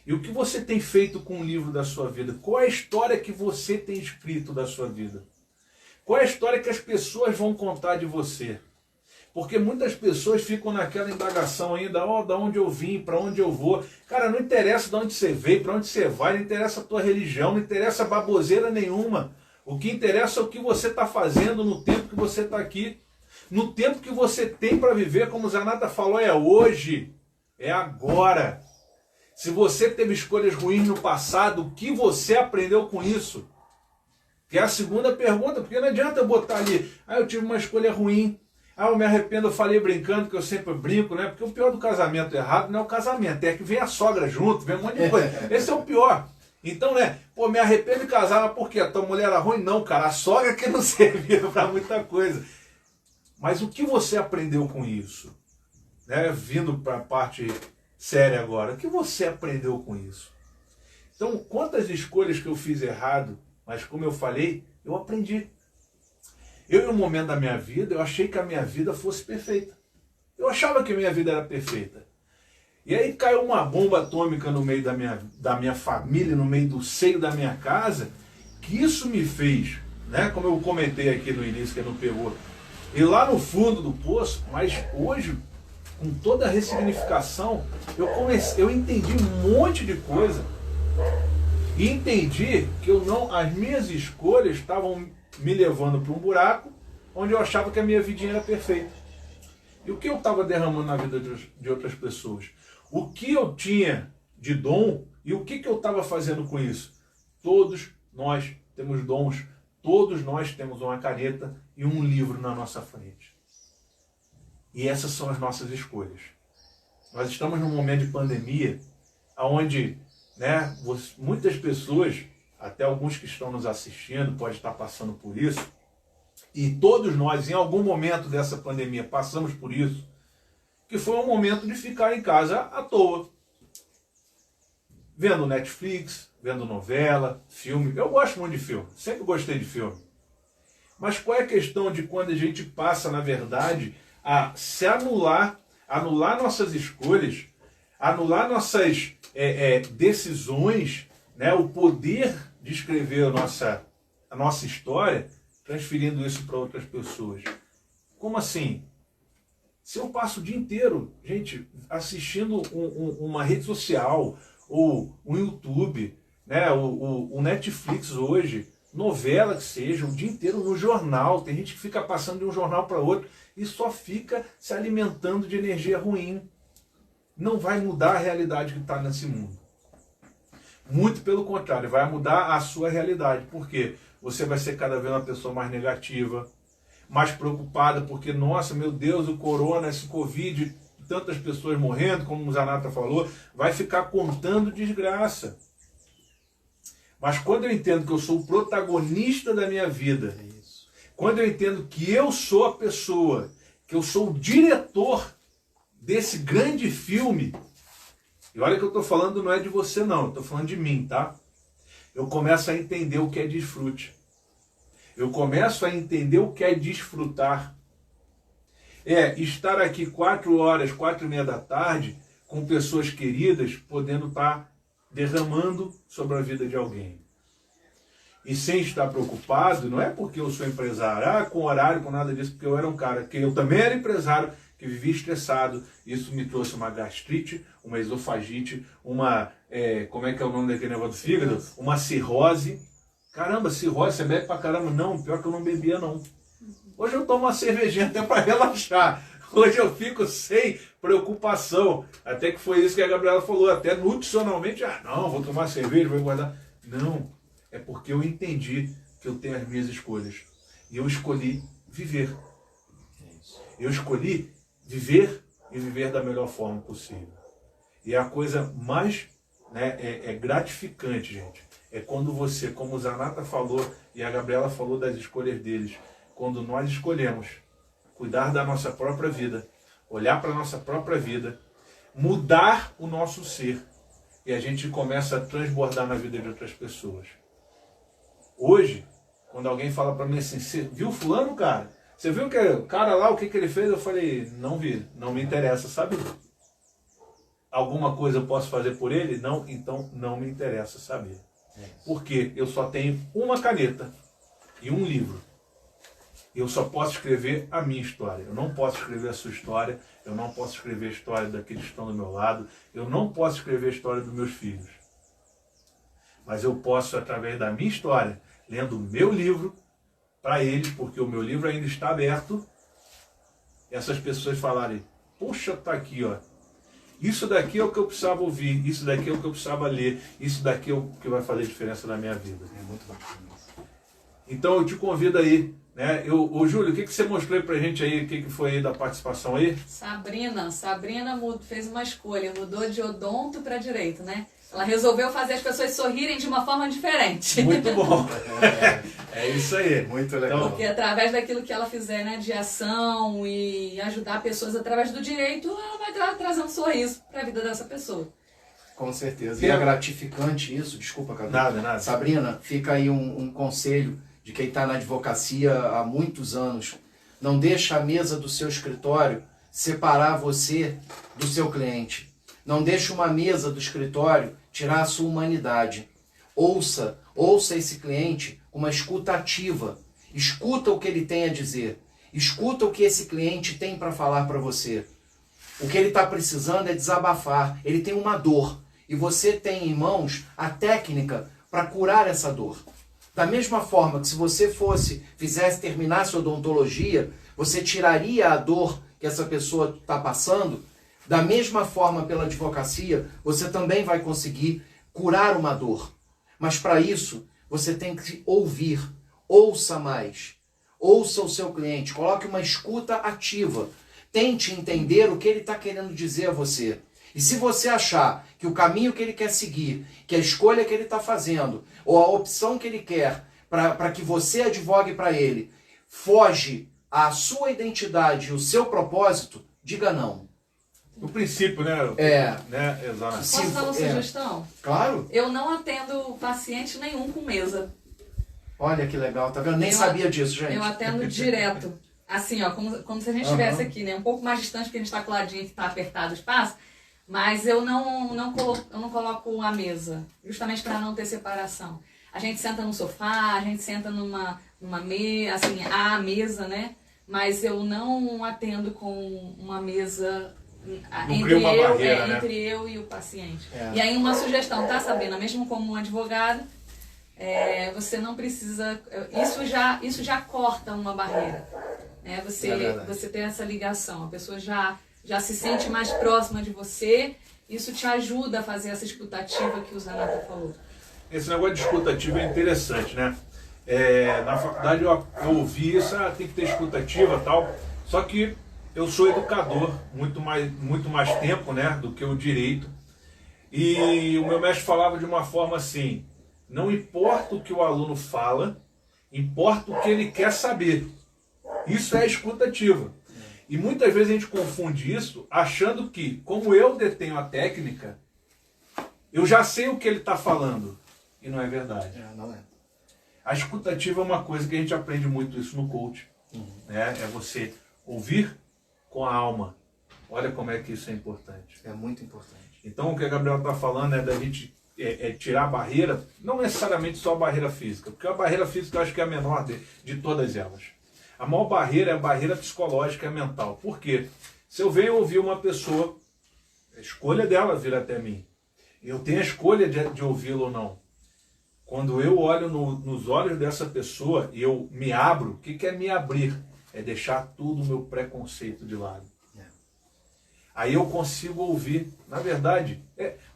Speaker 2: E o que você tem feito com o livro da sua vida? Qual é a história que você tem escrito da sua vida? Qual é a história que as pessoas vão contar de você? Porque muitas pessoas ficam naquela indagação ainda, da onde eu vim, para onde eu vou. Cara, não interessa de onde você veio, para onde você vai, não interessa a tua religião, não interessa baboseira nenhuma. O que interessa é o que você está fazendo no tempo que você está aqui. No tempo que você tem para viver, como Zanata falou, é hoje, é agora. Se você teve escolhas ruins no passado, o que você aprendeu com isso? Que é a segunda pergunta, porque não adianta eu botar ali, eu tive uma escolha ruim. Eu me arrependo, eu falei brincando, que eu sempre brinco, né? Porque o pior do casamento errado não é o casamento, é que vem a sogra junto, vem um monte de coisa. Esse é o pior. Então, né? Me arrependo de casar, mas por quê? A tua mulher era ruim? Não, cara, a sogra que não servia para muita coisa. Mas o que você aprendeu com isso? Né? Vindo para a parte séria agora, o que você aprendeu com isso? Então, quantas escolhas que eu fiz errado, mas como eu falei, eu aprendi. Eu, em um momento da minha vida, eu achei que a minha vida fosse perfeita. Eu achava que a minha vida era perfeita. E aí caiu uma bomba atômica no meio da minha família, no meio do seio da minha casa, que isso me fez, né? Como eu comentei aqui no início, que não pegou, ir lá no fundo do poço, mas hoje, com toda a ressignificação, eu entendi um monte de coisa. E entendi que as minhas escolhas estavam me levando para um buraco onde eu achava que a minha vidinha era perfeita. E o que eu estava derramando na vida de outras pessoas? O que eu tinha de dom e o que eu estava fazendo com isso? Todos nós temos dons, todos nós temos uma caneta e um livro na nossa frente. E essas são as nossas escolhas. Nós estamos num momento de pandemia onde, né, muitas pessoas, até alguns que estão nos assistindo, podem estar passando por isso, e todos nós, em algum momento dessa pandemia, passamos por isso, que foi um momento de ficar em casa à toa. Vendo Netflix, vendo novela, filme. Eu gosto muito de filme, sempre gostei de filme. Mas qual é a questão de quando a gente passa, na verdade, a se anular nossas escolhas, anular nossas decisões, né, o poder de escrever a nossa história, transferindo isso para outras pessoas. Como assim? Se eu passo o dia inteiro, gente, assistindo uma rede social, ou um YouTube, né, o Netflix hoje, novela que seja, o dia inteiro no jornal, tem gente que fica passando de um jornal para outro e só fica se alimentando de energia ruim. Não vai mudar a realidade que está nesse mundo. Muito pelo contrário, vai mudar a sua realidade. Por quê? Você vai ser cada vez uma pessoa mais negativa, mais preocupada, porque, nossa, meu Deus, o corona, esse Covid, tantas pessoas morrendo, como o Zanata falou, vai ficar contando desgraça. Mas quando eu entendo que eu sou o protagonista da minha vida, quando eu entendo que eu sou a pessoa, que eu sou o diretor desse grande filme, e olha que eu estou falando não é de você não, eu estou falando de mim, tá? Eu começo a entender o que é desfrute. Eu começo a entender o que é desfrutar. É estar aqui 4 horas, 4:30 da tarde, com pessoas queridas, podendo estar derramando sobre a vida de alguém. E sem estar preocupado, não é porque eu sou empresário, com horário, com nada disso, porque eu era um cara que eu também era empresário, que vivia estressado. Isso me trouxe uma gastrite, uma esofagite, como é que é o nome daquele negócio do fígado? Uma cirrose. Caramba, cirrose, você bebe pra caramba? Não, pior que eu não bebia não. Hoje eu tomo uma cervejinha até para relaxar. Hoje eu fico sem preocupação. Até que foi isso que a Gabriela falou, até nutricionalmente, não, vou tomar cerveja, vou guardar. Não, é porque eu entendi que eu tenho as minhas escolhas. E eu escolhi viver. Eu escolhi viver e viver da melhor forma possível. E a coisa mais gratificante, gente, é quando você, como o Zanata falou e a Gabriela falou das escolhas deles, quando nós escolhemos cuidar da nossa própria vida, olhar para a nossa própria vida, mudar o nosso ser, e a gente começa a transbordar na vida de outras pessoas. Hoje, quando alguém fala para mim assim, você viu fulano, cara? Você viu que o cara lá, o que ele fez? Eu falei, não vi, não me interessa, sabe? Alguma coisa eu posso fazer por ele? Não, então não me interessa saber. Porque eu só tenho uma caneta e um livro. Eu só posso escrever a minha história. Eu não posso escrever a sua história, eu não posso escrever a história daqueles que estão do meu lado, eu não posso escrever a história dos meus filhos. Mas eu posso, através da minha história, lendo o meu livro, para eles, porque o meu livro ainda está aberto, essas pessoas falarem, puxa, tá aqui, ó. Isso daqui é o que eu precisava ouvir, isso daqui é o que eu precisava ler, isso daqui é o que vai fazer diferença na minha vida.
Speaker 1: É muito bacana isso.
Speaker 2: Então eu te convido aí, né? Ô Júlio, o que você mostrou aí pra gente aí, o que foi aí da participação aí?
Speaker 3: Sabrina fez uma escolha, mudou de odonto para direito, né? Ela resolveu fazer as pessoas sorrirem de uma forma diferente.
Speaker 2: Muito bom. É isso aí.
Speaker 1: Muito legal.
Speaker 3: Porque através daquilo que ela fizer, né, de ação e ajudar pessoas através do direito, ela vai trazer um sorriso para a vida dessa pessoa.
Speaker 1: Com certeza. E é gratificante isso, desculpa, Cadu.
Speaker 2: Nada.
Speaker 1: Sabrina, fica aí um conselho de quem está na advocacia há muitos anos. Não deixa a mesa do seu escritório separar você do seu cliente. Não deixa uma mesa do escritório tirar a sua humanidade. Ouça esse cliente com uma escuta ativa. Escuta o que ele tem a dizer. Escuta o que esse cliente tem para falar para você. O que ele está precisando é desabafar. Ele tem uma dor. E você tem em mãos a técnica para curar essa dor. Da mesma forma que se você terminasse a odontologia, você tiraria a dor que essa pessoa está passando, da mesma forma pela advocacia, você também vai conseguir curar uma dor. Mas para isso, você tem que ouvir. Ouça mais. Ouça o seu cliente. Coloque uma escuta ativa. Tente entender o que ele está querendo dizer a você. E se você achar que o caminho que ele quer seguir, que a escolha que ele está fazendo, ou a opção que ele quer para que você advogue para ele, foge à sua identidade e o seu propósito, diga não.
Speaker 2: O princípio, né? Exato.
Speaker 3: Posso dar uma sugestão?
Speaker 1: Claro.
Speaker 3: Eu não atendo paciente nenhum com mesa.
Speaker 1: Olha que legal, tá vendo? Nem sabia disso, gente.
Speaker 3: Eu atendo direto. Assim, ó, como se a gente estivesse aqui, né? Um pouco mais distante, porque a gente está coladinho, que está apertado o espaço. Mas eu não coloco a mesa, justamente para não ter separação. A gente senta no sofá, a gente senta numa mesa, assim, a mesa, né? Mas eu não atendo com uma mesa entre eu e o paciente. E aí uma sugestão, tá, Sabrina? Mesmo como um advogado, você não precisa... Isso já corta uma barreira. Né? Você tem essa ligação, a pessoa já se sente mais próxima de você, isso te ajuda a fazer essa escutativa que o Zanata falou.
Speaker 2: Esse negócio de escutativa é interessante, né? Na faculdade eu ouvi isso, tem que ter escutativa e tal, só que eu sou educador muito mais tempo, né, do que o direito, e o meu mestre falava de uma forma assim, não importa o que o aluno fala, importa o que ele quer saber. Isso é escutativa. E muitas vezes a gente confunde isso achando que, como eu detenho a técnica, eu já sei o que ele está falando. E não é verdade.
Speaker 1: Não é.
Speaker 2: A escutativa é uma coisa que a gente aprende muito isso no coaching. Né? É você ouvir com a alma. Olha como é que isso é importante.
Speaker 1: É muito importante.
Speaker 2: Então o que a Gabriela está falando é da gente tirar a barreira, não necessariamente só a barreira física, porque a barreira física eu acho que é a menor de todas elas. A maior barreira é a barreira psicológica e mental. Por quê? Se eu venho ouvir uma pessoa, a escolha dela vir até mim. Eu tenho a escolha de ouvi-lo ou não. Quando eu olho nos olhos dessa pessoa e eu me abro, o que é me abrir? É deixar tudo o meu preconceito de lado. Aí eu consigo ouvir. Na verdade,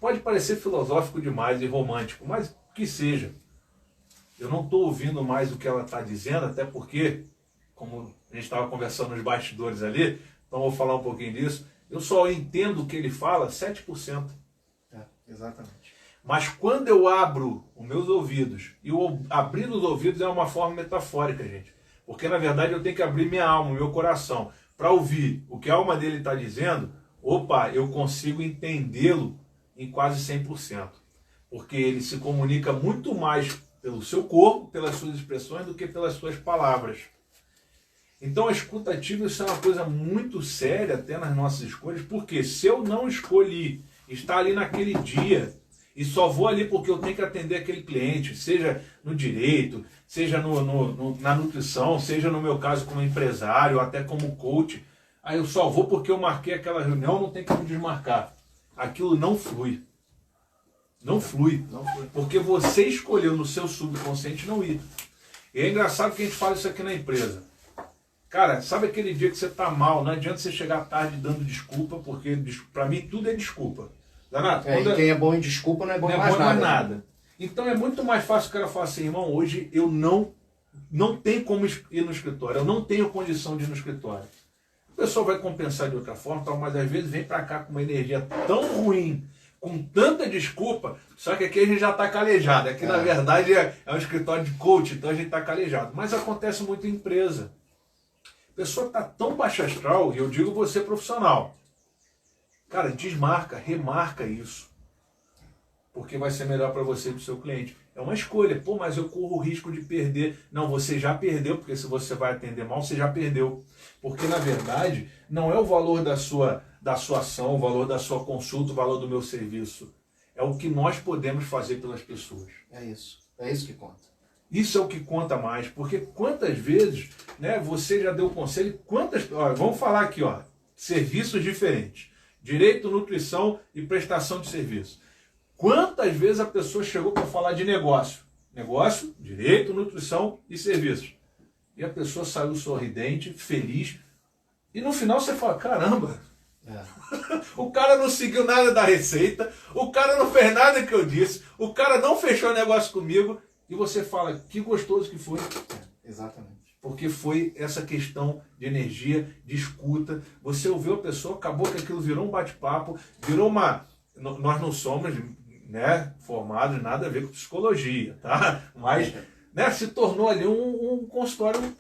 Speaker 2: pode parecer filosófico demais e romântico, mas que seja. Eu não estou ouvindo mais o que ela está dizendo, até porque, como a gente estava conversando nos bastidores ali, então eu vou falar um pouquinho disso, eu só entendo o que ele fala 7%.
Speaker 1: Exatamente.
Speaker 2: Mas quando eu abro os meus ouvidos, e o abrir os ouvidos é uma forma metafórica, gente. Porque na verdade eu tenho que abrir minha alma, meu coração, para ouvir o que a alma dele está dizendo. Opa, eu consigo entendê-lo em quase 100%. Porque ele se comunica muito mais pelo seu corpo, pelas suas expressões, do que pelas suas palavras. Então a escuta ativa, isso é uma coisa muito séria até nas nossas escolhas, porque se eu não escolhi estar ali naquele dia, e só vou ali porque eu tenho que atender aquele cliente, seja no direito, seja na nutrição, seja no meu caso como empresário, ou até como coach, aí eu só vou porque eu marquei aquela reunião, não tem como desmarcar. Aquilo não flui. Não flui. Porque você escolheu no seu subconsciente não ir. E é engraçado que a gente fala isso aqui na empresa. Cara, sabe aquele dia que você tá mal, não adianta você chegar tarde dando desculpa, porque pra mim tudo é desculpa. Danado,
Speaker 1: E quem é bom em desculpa não é bom em mais nada.
Speaker 2: Então é muito mais fácil o cara falar assim, irmão, hoje eu não tenho como ir no escritório, eu não tenho condição de ir no escritório. A pessoa vai compensar de outra forma, mas às vezes vem pra cá com uma energia tão ruim, com tanta desculpa, só que aqui a gente já está calejado. Aqui na verdade é um escritório de coach, então a gente está calejado. Mas acontece muito em empresa. A pessoa está tão baixa astral, e eu digo você profissional. Cara, desmarca, remarca isso. Porque vai ser melhor para você e para o seu cliente. É uma escolha. Pô, mas eu corro o risco de perder. Não, você já perdeu, porque se você vai atender mal, você já perdeu. Porque na verdade, não é o valor da sua ação, o valor da sua consulta, o valor do meu serviço. É o que nós podemos fazer pelas pessoas.
Speaker 1: É isso que conta.
Speaker 2: Isso é o que conta mais, porque quantas vezes, né, você já deu conselho, vamos falar aqui, serviços diferentes. Direito, nutrição e prestação de serviço. Quantas vezes a pessoa chegou para falar de negócio? Negócio, direito, nutrição e serviços. E a pessoa saiu sorridente, feliz, e no final você fala, caramba, o cara não seguiu nada da receita, o cara não fez nada que eu disse, o cara não fechou negócio comigo, e você fala, que gostoso que foi.
Speaker 1: Exatamente.
Speaker 2: Porque foi essa questão de energia, de escuta, você ouviu a pessoa, acabou que aquilo virou um bate-papo, virou uma... Nós não somos, né, formados, nada a ver com psicologia, tá? Mas, né, se tornou ali um consultório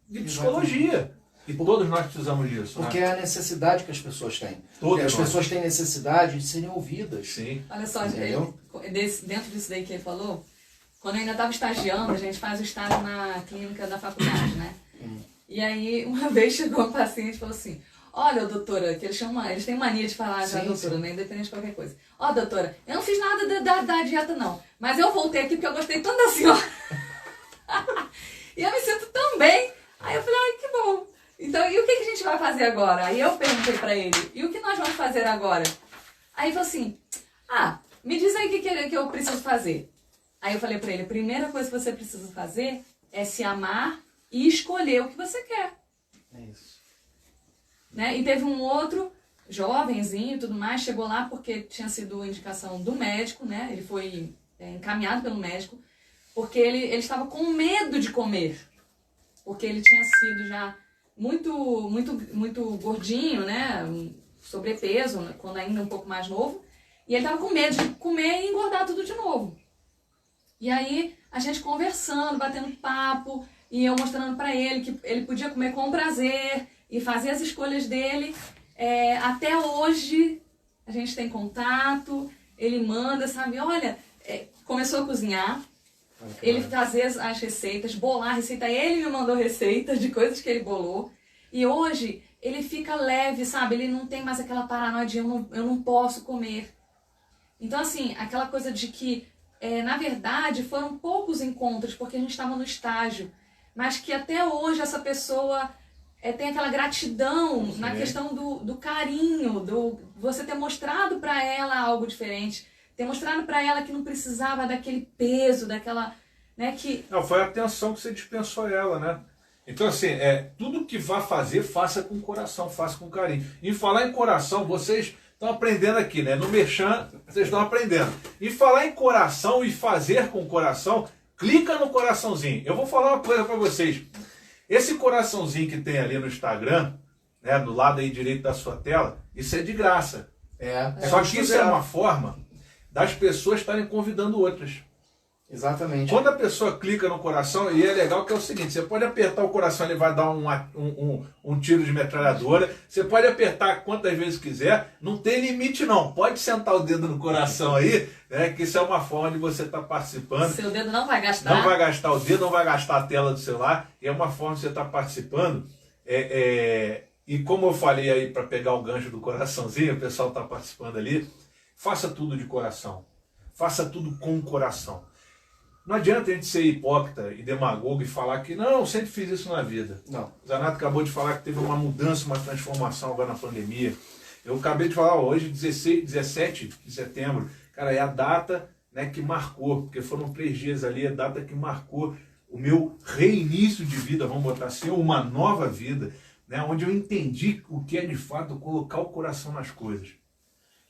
Speaker 2: de psicologia. E todos nós precisamos disso.
Speaker 1: Porque
Speaker 2: né?
Speaker 1: é a necessidade que as pessoas têm. Porque as pessoas têm necessidade de serem ouvidas.
Speaker 2: Sim.
Speaker 3: Olha só, dentro disso daí que ele falou, quando eu ainda estava estagiando, a gente faz o estágio na clínica da faculdade, né? E aí, uma vez chegou um paciente e falou assim, olha, doutora, que eles têm mania de falar já doutora, né? Independente de qualquer coisa. Ó, doutora, eu não fiz nada da dieta, não. Mas eu voltei aqui porque eu gostei tanto da senhora. E eu me sinto tão bem. Aí eu falei, ai, que bom. Então, e o que a gente vai fazer agora? Aí eu perguntei pra ele, e o que nós vamos fazer agora? Aí ele falou assim, me diz aí o que eu preciso fazer. Aí eu falei pra ele, a primeira coisa que você precisa fazer é se amar e escolher o que você quer.
Speaker 1: É isso.
Speaker 3: Né? E teve um outro jovenzinho e tudo mais, chegou lá porque tinha sido indicação do médico, né? Ele foi encaminhado pelo médico, porque ele estava com medo de comer. Porque ele tinha sido já muito gordinho, né? Sobrepeso, quando ainda um pouco mais novo. E ele estava com medo de comer e engordar tudo de novo. E aí, a gente conversando, batendo papo, e eu mostrando para ele que ele podia comer com prazer e fazer as escolhas dele. Até hoje, a gente tem contato, ele manda, sabe? Olha, começou a cozinhar, ele fazia as receitas, bolar a receita, ele me mandou receitas de coisas que ele bolou. E hoje, ele fica leve, sabe? Ele não tem mais aquela paranoia de eu não posso comer. Então, assim, aquela coisa de que, na verdade, foram poucos encontros, porque a gente estava no estágio, mas que até hoje essa pessoa tem aquela gratidão na questão do carinho, você ter mostrado para ela algo diferente, ter mostrado para ela que não precisava daquele peso, daquela... né, que...
Speaker 2: Não, foi a atenção que você dispensou ela, né? Então, assim, tudo que vá fazer, faça com coração, faça com carinho. E falar em coração, vocês estão aprendendo aqui, né? No Merchan, vocês estão aprendendo. E falar em coração e fazer com coração, clica no coraçãozinho. Eu vou falar uma coisa para vocês. Esse coraçãozinho que tem ali no Instagram, né, do lado aí direito da sua tela, isso é de graça. Só que isso é uma forma das pessoas estarem convidando outras.
Speaker 1: Exatamente.
Speaker 2: Quando a pessoa clica no coração, e é legal que é o seguinte, você pode apertar o coração, ele vai dar um tiro de metralhadora, você pode apertar quantas vezes quiser, não tem limite não, pode sentar o dedo no coração aí, né, que isso é uma forma de você estar participando.
Speaker 3: Seu dedo não vai gastar.
Speaker 2: Não vai gastar o dedo, não vai gastar a tela do celular, é uma forma de você estar participando. E como eu falei aí para pegar o gancho do coraçãozinho, o pessoal está participando ali, faça tudo de coração, faça tudo com o coração. Não adianta a gente ser hipócrita e demagogo e falar que não, sempre fiz isso na vida.
Speaker 1: Não.
Speaker 2: O Zanato acabou de falar que teve uma mudança, uma transformação agora na pandemia. Eu acabei de falar, hoje, 17 de setembro, cara, é a data, né, que marcou, porque foram 3 dias ali, a data que marcou o meu reinício de vida, vamos botar assim, uma nova vida, né, onde eu entendi o que é de fato colocar o coração nas coisas.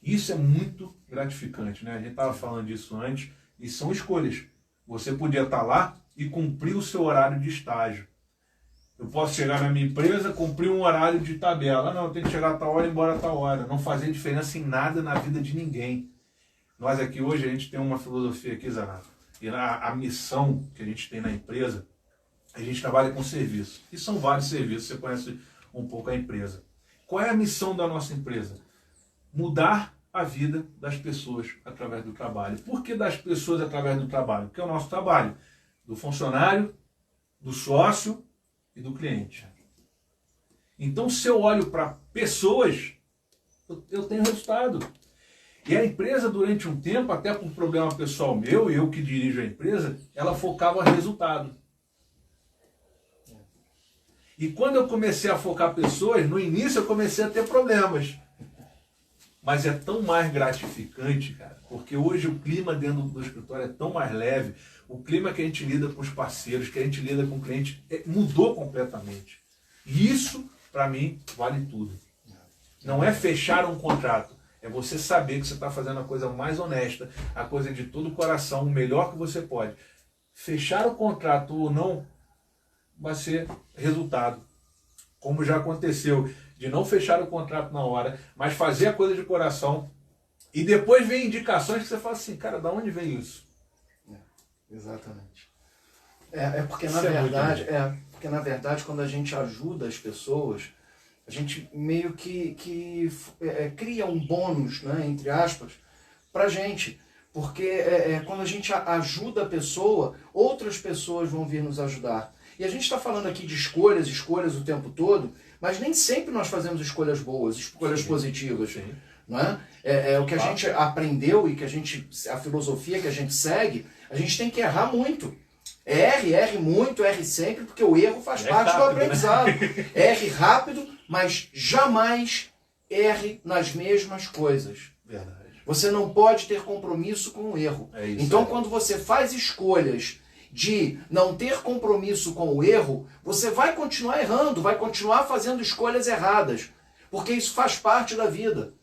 Speaker 2: Isso é muito gratificante, né? A gente estava falando disso antes, e são escolhas. Você podia estar lá e cumprir o seu horário de estágio. Eu posso chegar na minha empresa, cumprir um horário de tabela. Não, eu tenho que chegar a tal hora e ir embora a tal hora. Não fazer diferença em nada na vida de ninguém. Nós aqui hoje, a gente tem uma filosofia aqui, Zanato. E a missão que a gente tem na empresa, a gente trabalha com serviço. E são vários serviços, você conhece um pouco a empresa. Qual é a missão da nossa empresa? Mudar a vida das pessoas através do trabalho. Por que das pessoas através do trabalho? Porque é o nosso trabalho, do funcionário, do sócio e do cliente. Então, se eu olho para pessoas, eu tenho resultado. E a empresa, durante um tempo, até por problema pessoal meu, eu que dirijo a empresa, ela focava em resultado. E quando eu comecei a focar pessoas, no início eu comecei a ter problemas. Mas é tão mais gratificante, cara, porque hoje o clima dentro do escritório é tão mais leve, o clima que a gente lida com os parceiros, que a gente lida com o cliente, mudou completamente. E isso, para mim, vale tudo. Não é fechar um contrato, é você saber que você está fazendo a coisa mais honesta, a coisa de todo o coração, o melhor que você pode. Fechar o contrato ou não vai ser resultado, como já aconteceu, de não fechar o contrato na hora, mas fazer a coisa de coração, e depois vem indicações que você fala assim, cara, da onde vem isso?
Speaker 1: Exatamente. Porque na verdade, quando a gente ajuda as pessoas, a gente meio que cria um bônus, né, entre aspas, pra gente. Porque quando a gente ajuda a pessoa, outras pessoas vão vir nos ajudar. E a gente está falando aqui de escolhas o tempo todo, mas nem sempre nós fazemos escolhas boas, escolhas positivas.
Speaker 2: Sim.
Speaker 1: Não é? O que a gente aprendeu e que a filosofia que a gente segue, a gente tem que errar muito. Erre muito, erre sempre, porque o erro faz parte do aprendizado. Né? Erre rápido, mas jamais erre nas mesmas coisas.
Speaker 2: Verdade.
Speaker 1: Você não pode ter compromisso com o erro. Então, quando você faz escolhas de não ter compromisso com o erro, você vai continuar errando, vai continuar fazendo escolhas erradas, porque isso faz parte da vida.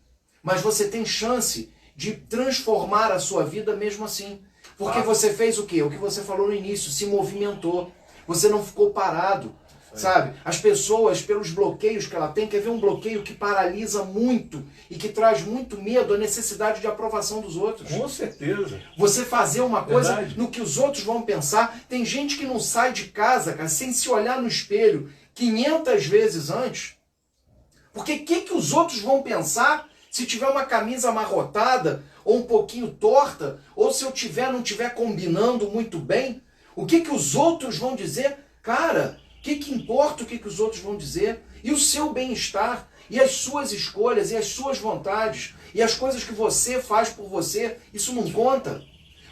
Speaker 1: Mas você tem chance de transformar a sua vida mesmo assim. Porque você fez o quê? O que você falou no início, se movimentou. Você não ficou parado. Sabe? As pessoas, pelos bloqueios que ela tem, quer ver um bloqueio que paralisa muito e que traz muito medo, a necessidade de aprovação dos outros.
Speaker 2: Com certeza.
Speaker 1: Você fazer uma coisa no que os outros vão pensar. Tem gente que não sai de casa, cara, sem se olhar no espelho 500 vezes antes. Porque o que os outros vão pensar se tiver uma camisa amarrotada ou um pouquinho torta, ou se eu não tiver combinando muito bem? O que os outros vão dizer? Cara, o que importa o que os outros vão dizer? E o seu bem-estar, e as suas escolhas, e as suas vontades, e as coisas que você faz por você, isso não conta.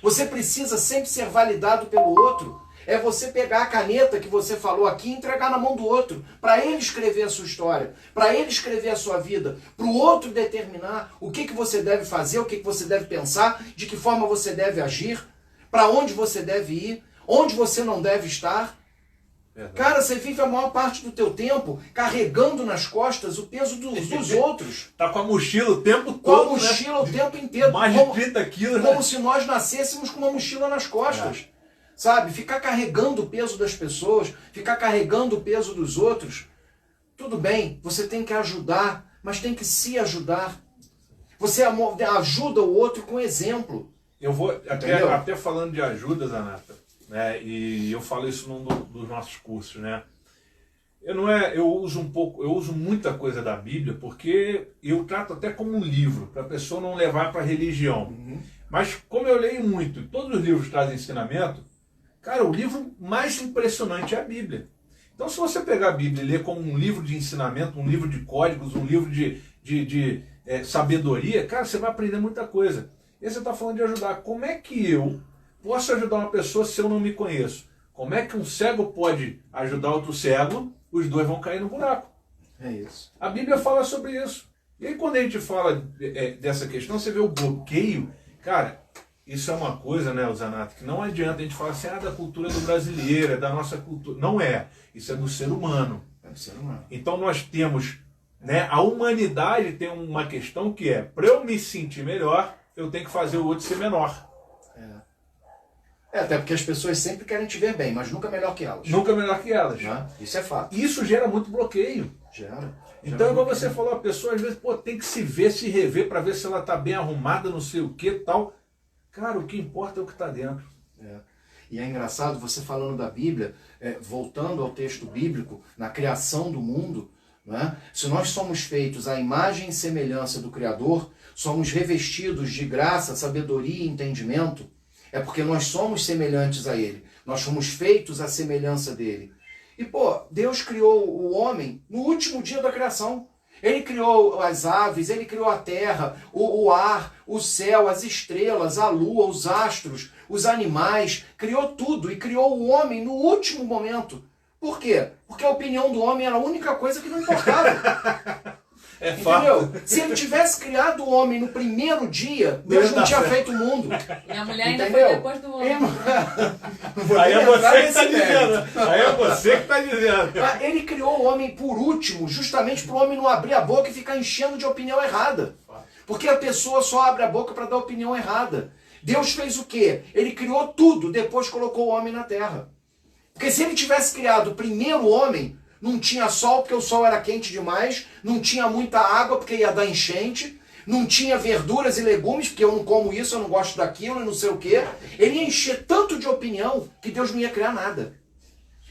Speaker 1: Você precisa sempre ser validado pelo outro. É você pegar a caneta que você falou aqui e entregar na mão do outro, para ele escrever a sua história, para ele escrever a sua vida, para o outro determinar o que você deve fazer, o que você deve pensar, de que forma você deve agir, para onde você deve ir, onde você não deve estar.
Speaker 2: Verdade.
Speaker 1: Cara, você vive a maior parte do teu tempo carregando nas costas o peso dos outros.
Speaker 2: Tá com a mochila o tempo
Speaker 1: Com a
Speaker 2: todo,
Speaker 1: mochila o
Speaker 2: né?
Speaker 1: tempo inteiro.
Speaker 2: Mais de 30 quilos, né?
Speaker 1: Como se nós nascêssemos com uma mochila nas costas. Sabe? Ficar carregando o peso das pessoas, ficar carregando o peso dos outros. Tudo bem, você tem que ajudar, mas tem que se ajudar. Você ajuda o outro com exemplo.
Speaker 2: Eu vou,
Speaker 1: Entendeu?
Speaker 2: até falando de ajuda, Zanata, né? E eu falo isso num dos nossos cursos, né? Eu uso muita coisa da Bíblia, porque eu trato até como um livro, para a pessoa não levar para a religião. Mas como eu leio muito, e todos os livros trazem ensinamento, cara, o livro mais impressionante é a Bíblia. Então, se você pegar a Bíblia e ler como um livro de ensinamento, um livro de códigos, um livro de sabedoria, cara, você vai aprender muita coisa. E você está falando de ajudar. Como é que eu posso ajudar uma pessoa se eu não me conheço? Como é que um cego pode ajudar outro cego? Os dois vão cair no buraco.
Speaker 1: É isso.
Speaker 2: A Bíblia fala sobre isso. E aí, quando a gente fala dessa questão, você vê o bloqueio. Cara, isso é uma coisa, né, Zanata, que não adianta a gente falar assim, da cultura do brasileiro, é da nossa cultura. Não é. Isso é do ser humano.
Speaker 1: É do ser humano.
Speaker 2: Então nós temos, né, a humanidade tem uma questão que é, para eu me sentir melhor, eu tenho que fazer o outro ser menor.
Speaker 1: Até porque as pessoas sempre querem te ver bem, mas nunca melhor que elas.
Speaker 2: Nunca melhor que elas.
Speaker 1: Né? Isso é fato.
Speaker 2: Isso gera muito bloqueio.
Speaker 1: Gera.
Speaker 2: Então, igual você falou, a pessoa às vezes tem que se ver, se rever, para ver se ela está bem arrumada, não sei o que tal. Cara, o que importa é o que está dentro.
Speaker 1: E é engraçado, você falando da Bíblia, voltando ao texto bíblico, na criação do mundo, né? Se nós somos feitos à imagem e semelhança do Criador, somos revestidos de graça, sabedoria e entendimento, é porque nós somos semelhantes a Ele. Nós fomos feitos à semelhança dEle. E, Deus criou o homem no último dia da criação. Ele criou as aves, ele criou a terra, o ar, o céu, as estrelas, a lua, os astros, os animais, criou tudo e criou o homem no último momento. Por quê? Porque a opinião do homem era a única coisa que não importava. Entendeu? Se ele tivesse criado o homem no primeiro dia, Deus não tinha feito o mundo.
Speaker 3: E a mulher ainda foi depois do homem.
Speaker 2: Aí é você que está dizendo. Aí é você que está dizendo.
Speaker 1: Ele criou o homem por último, justamente para o homem não abrir a boca e ficar enchendo de opinião errada. Porque a pessoa só abre a boca para dar opinião errada. Deus fez o quê? Ele criou tudo, depois colocou o homem na terra. Porque se ele tivesse criado o primeiro homem, não tinha sol porque o sol era quente demais, não tinha muita água porque ia dar enchente, não tinha verduras e legumes porque eu não como isso, eu não gosto daquilo e não sei o quê. Ele ia encher tanto de opinião que Deus não ia criar nada.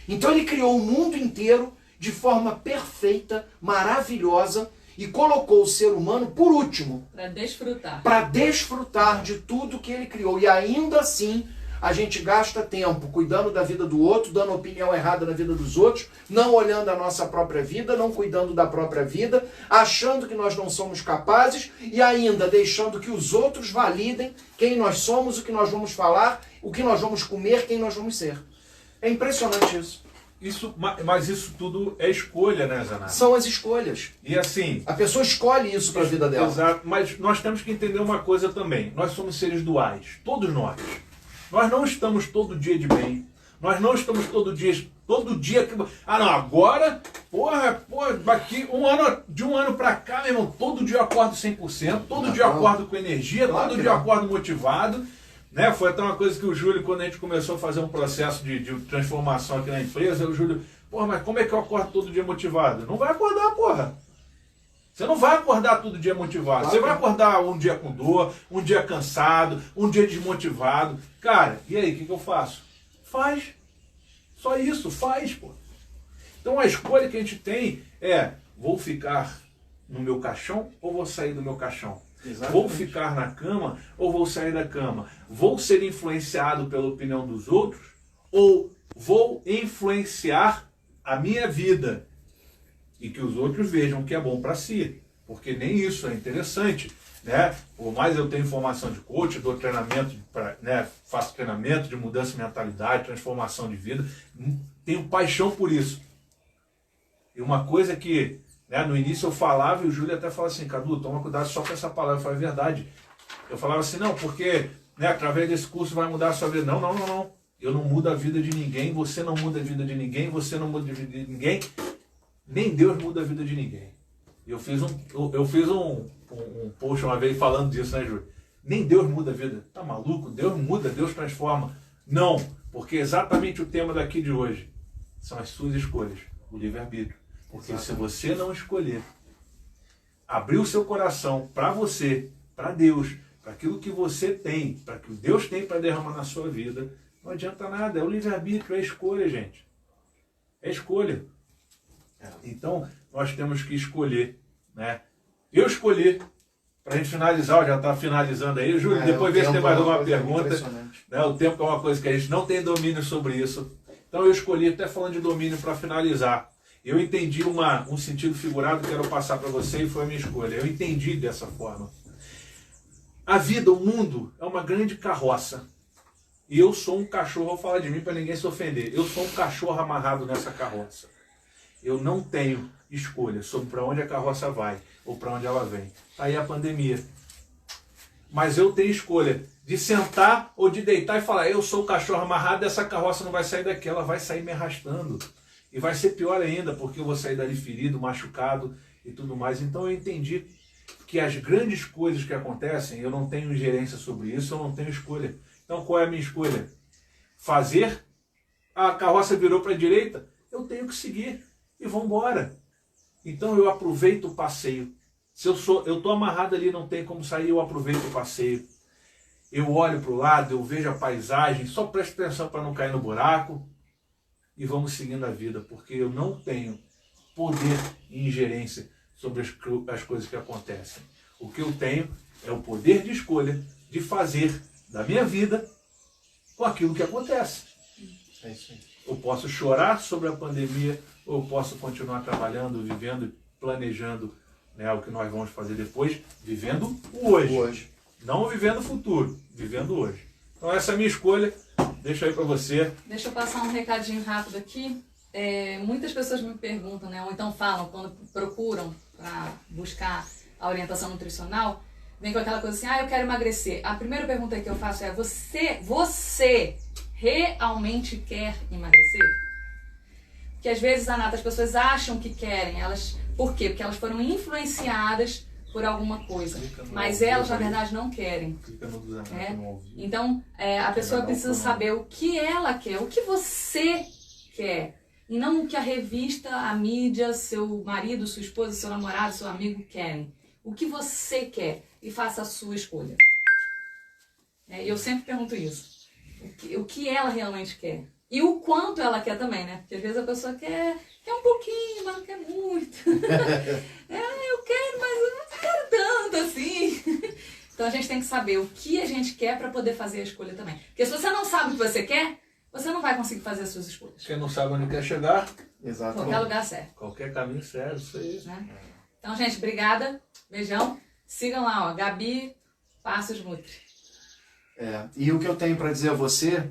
Speaker 1: Então ele criou o mundo inteiro de forma perfeita, maravilhosa e colocou o ser humano por último.
Speaker 3: Para desfrutar.
Speaker 1: Para desfrutar de tudo que ele criou. E ainda assim, a gente gasta tempo cuidando da vida do outro, dando opinião errada na vida dos outros, não olhando a nossa própria vida, não cuidando da própria vida, achando que nós não somos capazes e ainda deixando que os outros validem quem nós somos, o que nós vamos falar, o que nós vamos comer, quem nós vamos ser. É impressionante isso.
Speaker 2: Mas isso tudo é escolha, né, Zanata?
Speaker 1: São as escolhas.
Speaker 2: E assim...
Speaker 1: A pessoa escolhe isso para a vida dela.
Speaker 2: Exato, mas nós temos que entender uma coisa também. Nós somos seres duais, todos nós. Nós não estamos todo dia de bem. Nós não estamos todo dia que... não, agora, daqui de um ano pra cá, meu irmão, todo dia eu acordo 100%, todo dia eu acordo com energia,
Speaker 1: Claro
Speaker 2: todo
Speaker 1: que
Speaker 2: dia eu
Speaker 1: não.
Speaker 2: acordo motivado. Né? Foi até uma coisa que o Júlio, quando a gente começou a fazer um processo de transformação aqui na empresa, o Júlio, mas como é que eu acordo todo dia motivado? Não vai acordar, porra. Você não vai acordar todo dia motivado.
Speaker 1: Claro
Speaker 2: Você
Speaker 1: que
Speaker 2: vai
Speaker 1: não.
Speaker 2: acordar um dia com dor, um dia cansado, um dia desmotivado. Cara, e aí, o que eu faço? Faz. Só isso, faz, pô. Então a escolha que a gente tem é, vou ficar no meu caixão ou vou sair do meu caixão?
Speaker 1: Exatamente.
Speaker 2: Vou ficar na cama ou vou sair da cama? Vou ser influenciado pela opinião dos outros ou vou influenciar a minha vida e que os outros vejam que é bom para si? Porque nem isso é interessante, né? Por mais eu tenho formação de coach, dou treinamento, faço treinamento de mudança de mentalidade, transformação de vida, tenho paixão por isso. E uma coisa que no início eu falava e o Júlio até falava assim, Cadu, toma cuidado só com essa palavra. Eu falei, é verdade. Eu falava assim, não, porque através desse curso vai mudar a sua vida. Não. Eu não mudo a vida de ninguém, você não muda a vida de ninguém, você não muda a vida de ninguém, nem Deus muda a vida de ninguém. Eu fiz um post uma vez falando disso, né, Júlio? Nem Deus muda a vida. Tá maluco? Deus muda, Deus transforma. Não, porque exatamente o tema daqui de hoje são as suas escolhas, o livre-arbítrio. Porque se você não escolher, abrir o seu coração para você, para Deus, para aquilo que você tem, para que Deus tem para derramar na sua vida, não adianta nada. É o livre-arbítrio, é escolha, gente. É escolha. Então, nós temos que escolher, né? Eu escolhi, para a gente finalizar, já está finalizando aí. Júlio, depois vê se tem mais alguma pergunta. Né? O tempo é uma coisa que a gente não tem domínio sobre isso. Então eu escolhi, até falando de domínio, para finalizar. Eu entendi um sentido figurado que quero passar para você e foi a minha escolha. Eu entendi dessa forma. A vida, o mundo, é uma grande carroça. E eu sou um cachorro, vou falar de mim para ninguém se ofender. Eu sou um cachorro amarrado nessa carroça. Eu não tenho escolha sobre para onde a carroça vai ou para onde ela vem. Aí a pandemia. Mas eu tenho escolha de sentar ou de deitar e falar, eu sou o cachorro amarrado, essa carroça não vai sair daqui, ela vai sair me arrastando. E vai ser pior ainda, porque eu vou sair dali ferido, machucado e tudo mais. Então eu entendi que as grandes coisas que acontecem, eu não tenho ingerência sobre isso, eu não tenho escolha. Então qual é a minha escolha? Fazer, a carroça virou para a direita, eu tenho que seguir e vamos embora. Então eu aproveito o passeio. Se eu estou amarrado ali, não tem como sair, eu aproveito o passeio. Eu olho para o lado, eu vejo a paisagem, só presto atenção para não cair no buraco e vamos seguindo a vida, porque eu não tenho poder e ingerência sobre as coisas que acontecem. O que eu tenho é o poder de escolha de fazer da minha vida com aquilo que acontece.
Speaker 1: É isso aí.
Speaker 2: Eu posso chorar sobre a pandemia, ou eu posso continuar trabalhando, vivendo, planejando, né, o que nós vamos fazer depois, vivendo o hoje. Não vivendo o futuro, vivendo hoje. Então essa é a minha escolha, deixa aí para você.
Speaker 3: Deixa eu passar um recadinho rápido aqui. Muitas pessoas me perguntam, né, ou então falam, quando procuram para buscar a orientação nutricional, vem com aquela coisa assim, eu quero emagrecer. A primeira pergunta que eu faço é, você realmente quer emagrecer? Porque às vezes, Anata, as pessoas acham que querem, por quê? Porque elas foram influenciadas por alguma coisa, mas elas na verdade não querem. Então, a pessoa precisa saber o que ela quer, o que você quer, e não o que a revista, a mídia, seu marido, sua esposa, seu namorado, seu amigo querem. O que você quer, e faça a sua escolha. Eu sempre pergunto isso. O que ela realmente quer. E o quanto ela quer também, né? Porque às vezes a pessoa quer um pouquinho, mas não quer muito. Eu quero, mas eu não quero tanto assim. Então a gente tem que saber o que a gente quer para poder fazer a escolha também. Porque se você não sabe o que você quer, você não vai conseguir fazer as suas escolhas.
Speaker 2: Quem não sabe onde quer chegar,
Speaker 1: exatamente.
Speaker 3: Qualquer lugar serve.
Speaker 2: Qualquer caminho serve, isso aí.
Speaker 3: Né? Então, gente, obrigada. Beijão. Sigam lá, ó, Gabi Passos Nutri.
Speaker 1: E o que eu tenho para dizer a você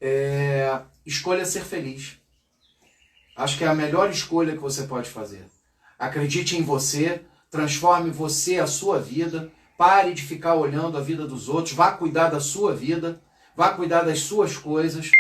Speaker 1: é escolha ser feliz. Acho que é a melhor escolha que você pode fazer. Acredite em você, transforme você a sua vida, pare de ficar olhando a vida dos outros, vá cuidar da sua vida, vá cuidar das suas coisas,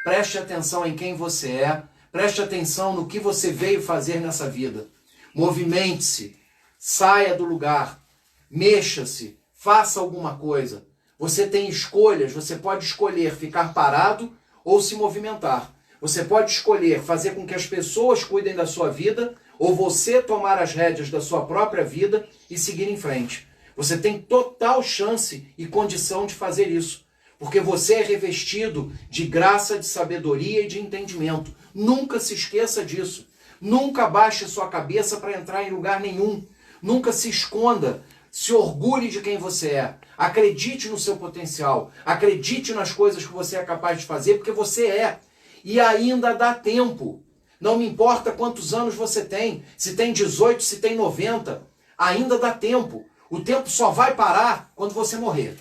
Speaker 1: preste atenção em quem você é, preste atenção no que você veio fazer nessa vida. Movimente-se, saia do lugar, mexa-se, faça alguma coisa. Você tem escolhas, você pode escolher ficar parado ou se movimentar. Você pode escolher fazer com que as pessoas cuidem da sua vida ou você tomar as rédeas da sua própria vida e seguir em frente. Você tem total chance e condição de fazer isso, porque você é revestido de graça, de sabedoria e de entendimento. Nunca se esqueça disso. Nunca baixe sua cabeça para entrar em lugar nenhum. Nunca se esconda. Se orgulhe de quem você é. Acredite no seu potencial. Acredite nas coisas que você é capaz de fazer, porque você é. E ainda dá tempo. Não me importa quantos anos você tem. Se tem 18, se tem 90. Ainda dá tempo. O tempo só vai parar quando você morrer.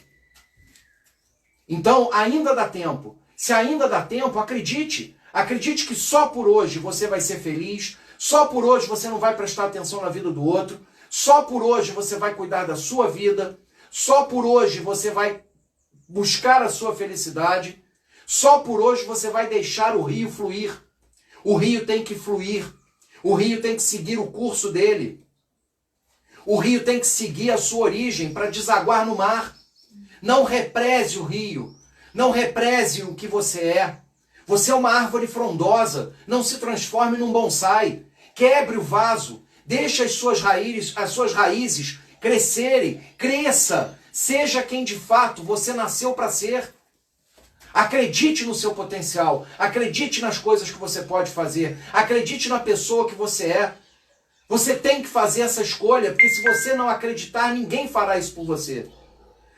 Speaker 1: Então, ainda dá tempo. Se ainda dá tempo, acredite. Acredite que só por hoje você vai ser feliz. Só por hoje você não vai prestar atenção na vida do outro. Só por hoje você vai cuidar da sua vida. Só por hoje você vai buscar a sua felicidade. Só por hoje você vai deixar o rio fluir. O rio tem que fluir. O rio tem que seguir o curso dele. O rio tem que seguir a sua origem para desaguar no mar. Não represe o rio. Não represe o que você é. Você é uma árvore frondosa. Não se transforme num bonsai. Quebre o vaso. Deixe as suas raízes crescerem. Cresça. Seja quem de fato você nasceu para ser. Acredite no seu potencial. Acredite nas coisas que você pode fazer. Acredite na pessoa que você é. Você tem que fazer essa escolha, porque se você não acreditar, ninguém fará isso por você.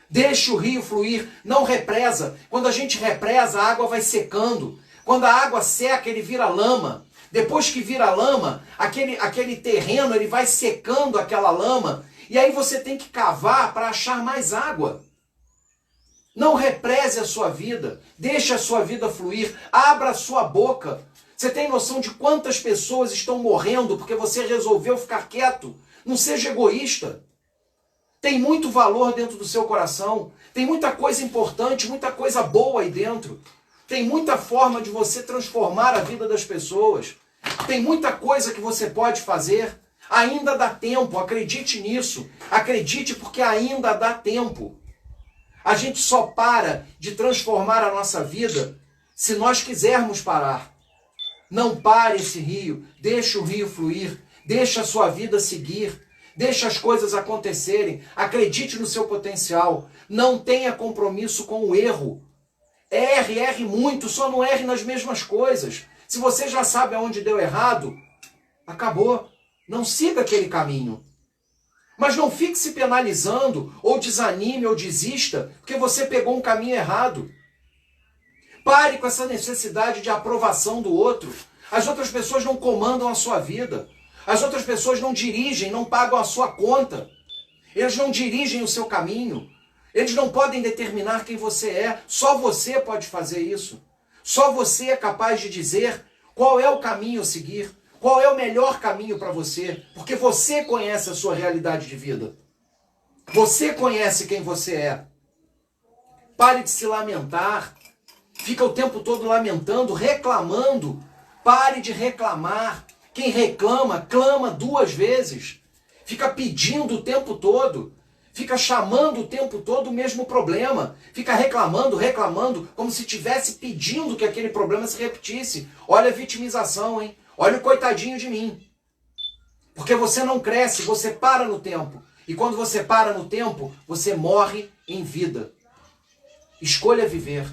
Speaker 1: Deixe o rio fluir, não represa. Quando a gente represa, a água vai secando. Quando a água seca, ele vira lama. Depois que vira lama, aquele terreno ele vai secando aquela lama. E aí você tem que cavar para achar mais água. Não represe a sua vida. Deixe a sua vida fluir. Abra a sua boca. Você tem noção de quantas pessoas estão morrendo porque você resolveu ficar quieto? Não seja egoísta. Tem muito valor dentro do seu coração. Tem muita coisa importante, muita coisa boa aí dentro. Tem muita forma de você transformar a vida das pessoas. Tem muita coisa que você pode fazer. Ainda dá tempo, acredite nisso. Acredite porque ainda dá tempo. A gente só para de transformar a nossa vida se nós quisermos parar. Não pare esse rio, deixe o rio fluir, deixe a sua vida seguir, deixe as coisas acontecerem, acredite no seu potencial, não tenha compromisso com o erro. Erre muito, só não erre nas mesmas coisas. Se você já sabe aonde deu errado, acabou, não siga aquele caminho. Mas não fique se penalizando, ou desanime, ou desista, porque você pegou um caminho errado. Pare com essa necessidade de aprovação do outro. As outras pessoas não comandam a sua vida. As outras pessoas não dirigem, não pagam a sua conta. Eles não dirigem o seu caminho. Eles não podem determinar quem você é. Só você pode fazer isso. Só você é capaz de dizer qual é o caminho a seguir. Qual é o melhor caminho para você? Porque você conhece a sua realidade de vida. Você conhece quem você é. Pare de se lamentar. Fica o tempo todo lamentando, reclamando. Pare de reclamar. Quem reclama, clama 2 vezes. Fica pedindo o tempo todo. Fica chamando o tempo todo o mesmo problema. Fica reclamando, como se estivesse pedindo que aquele problema se repetisse. Olha a vitimização, hein? Olha o coitadinho de mim. Porque você não cresce, você para no tempo. E quando você para no tempo, você morre em vida. Escolha viver.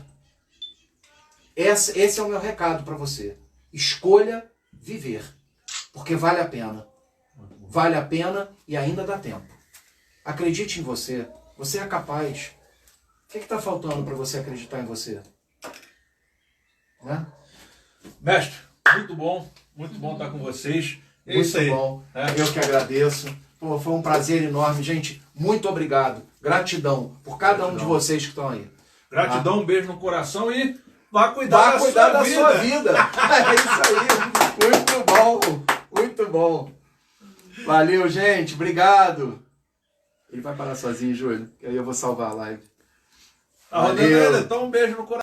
Speaker 1: Esse é o meu recado para você. Escolha viver. Porque vale a pena. Vale a pena e ainda dá tempo. Acredite em você. Você é capaz. O que está faltando para você acreditar em você? Né?
Speaker 2: Mestre, muito bom estar com vocês. É isso aí.
Speaker 1: Muito bom. Eu que agradeço. Pô, foi um prazer enorme. Gente, muito obrigado. Gratidão por cada um de vocês que estão aí.
Speaker 2: Gratidão, um beijo no coração e vá cuidar
Speaker 1: da sua vida. É isso aí. Muito bom. Muito bom. Valeu, gente. Obrigado. Ele vai parar sozinho, Júlio. Aí eu vou salvar a live.
Speaker 2: Tá rodando ele, então um beijo no coração.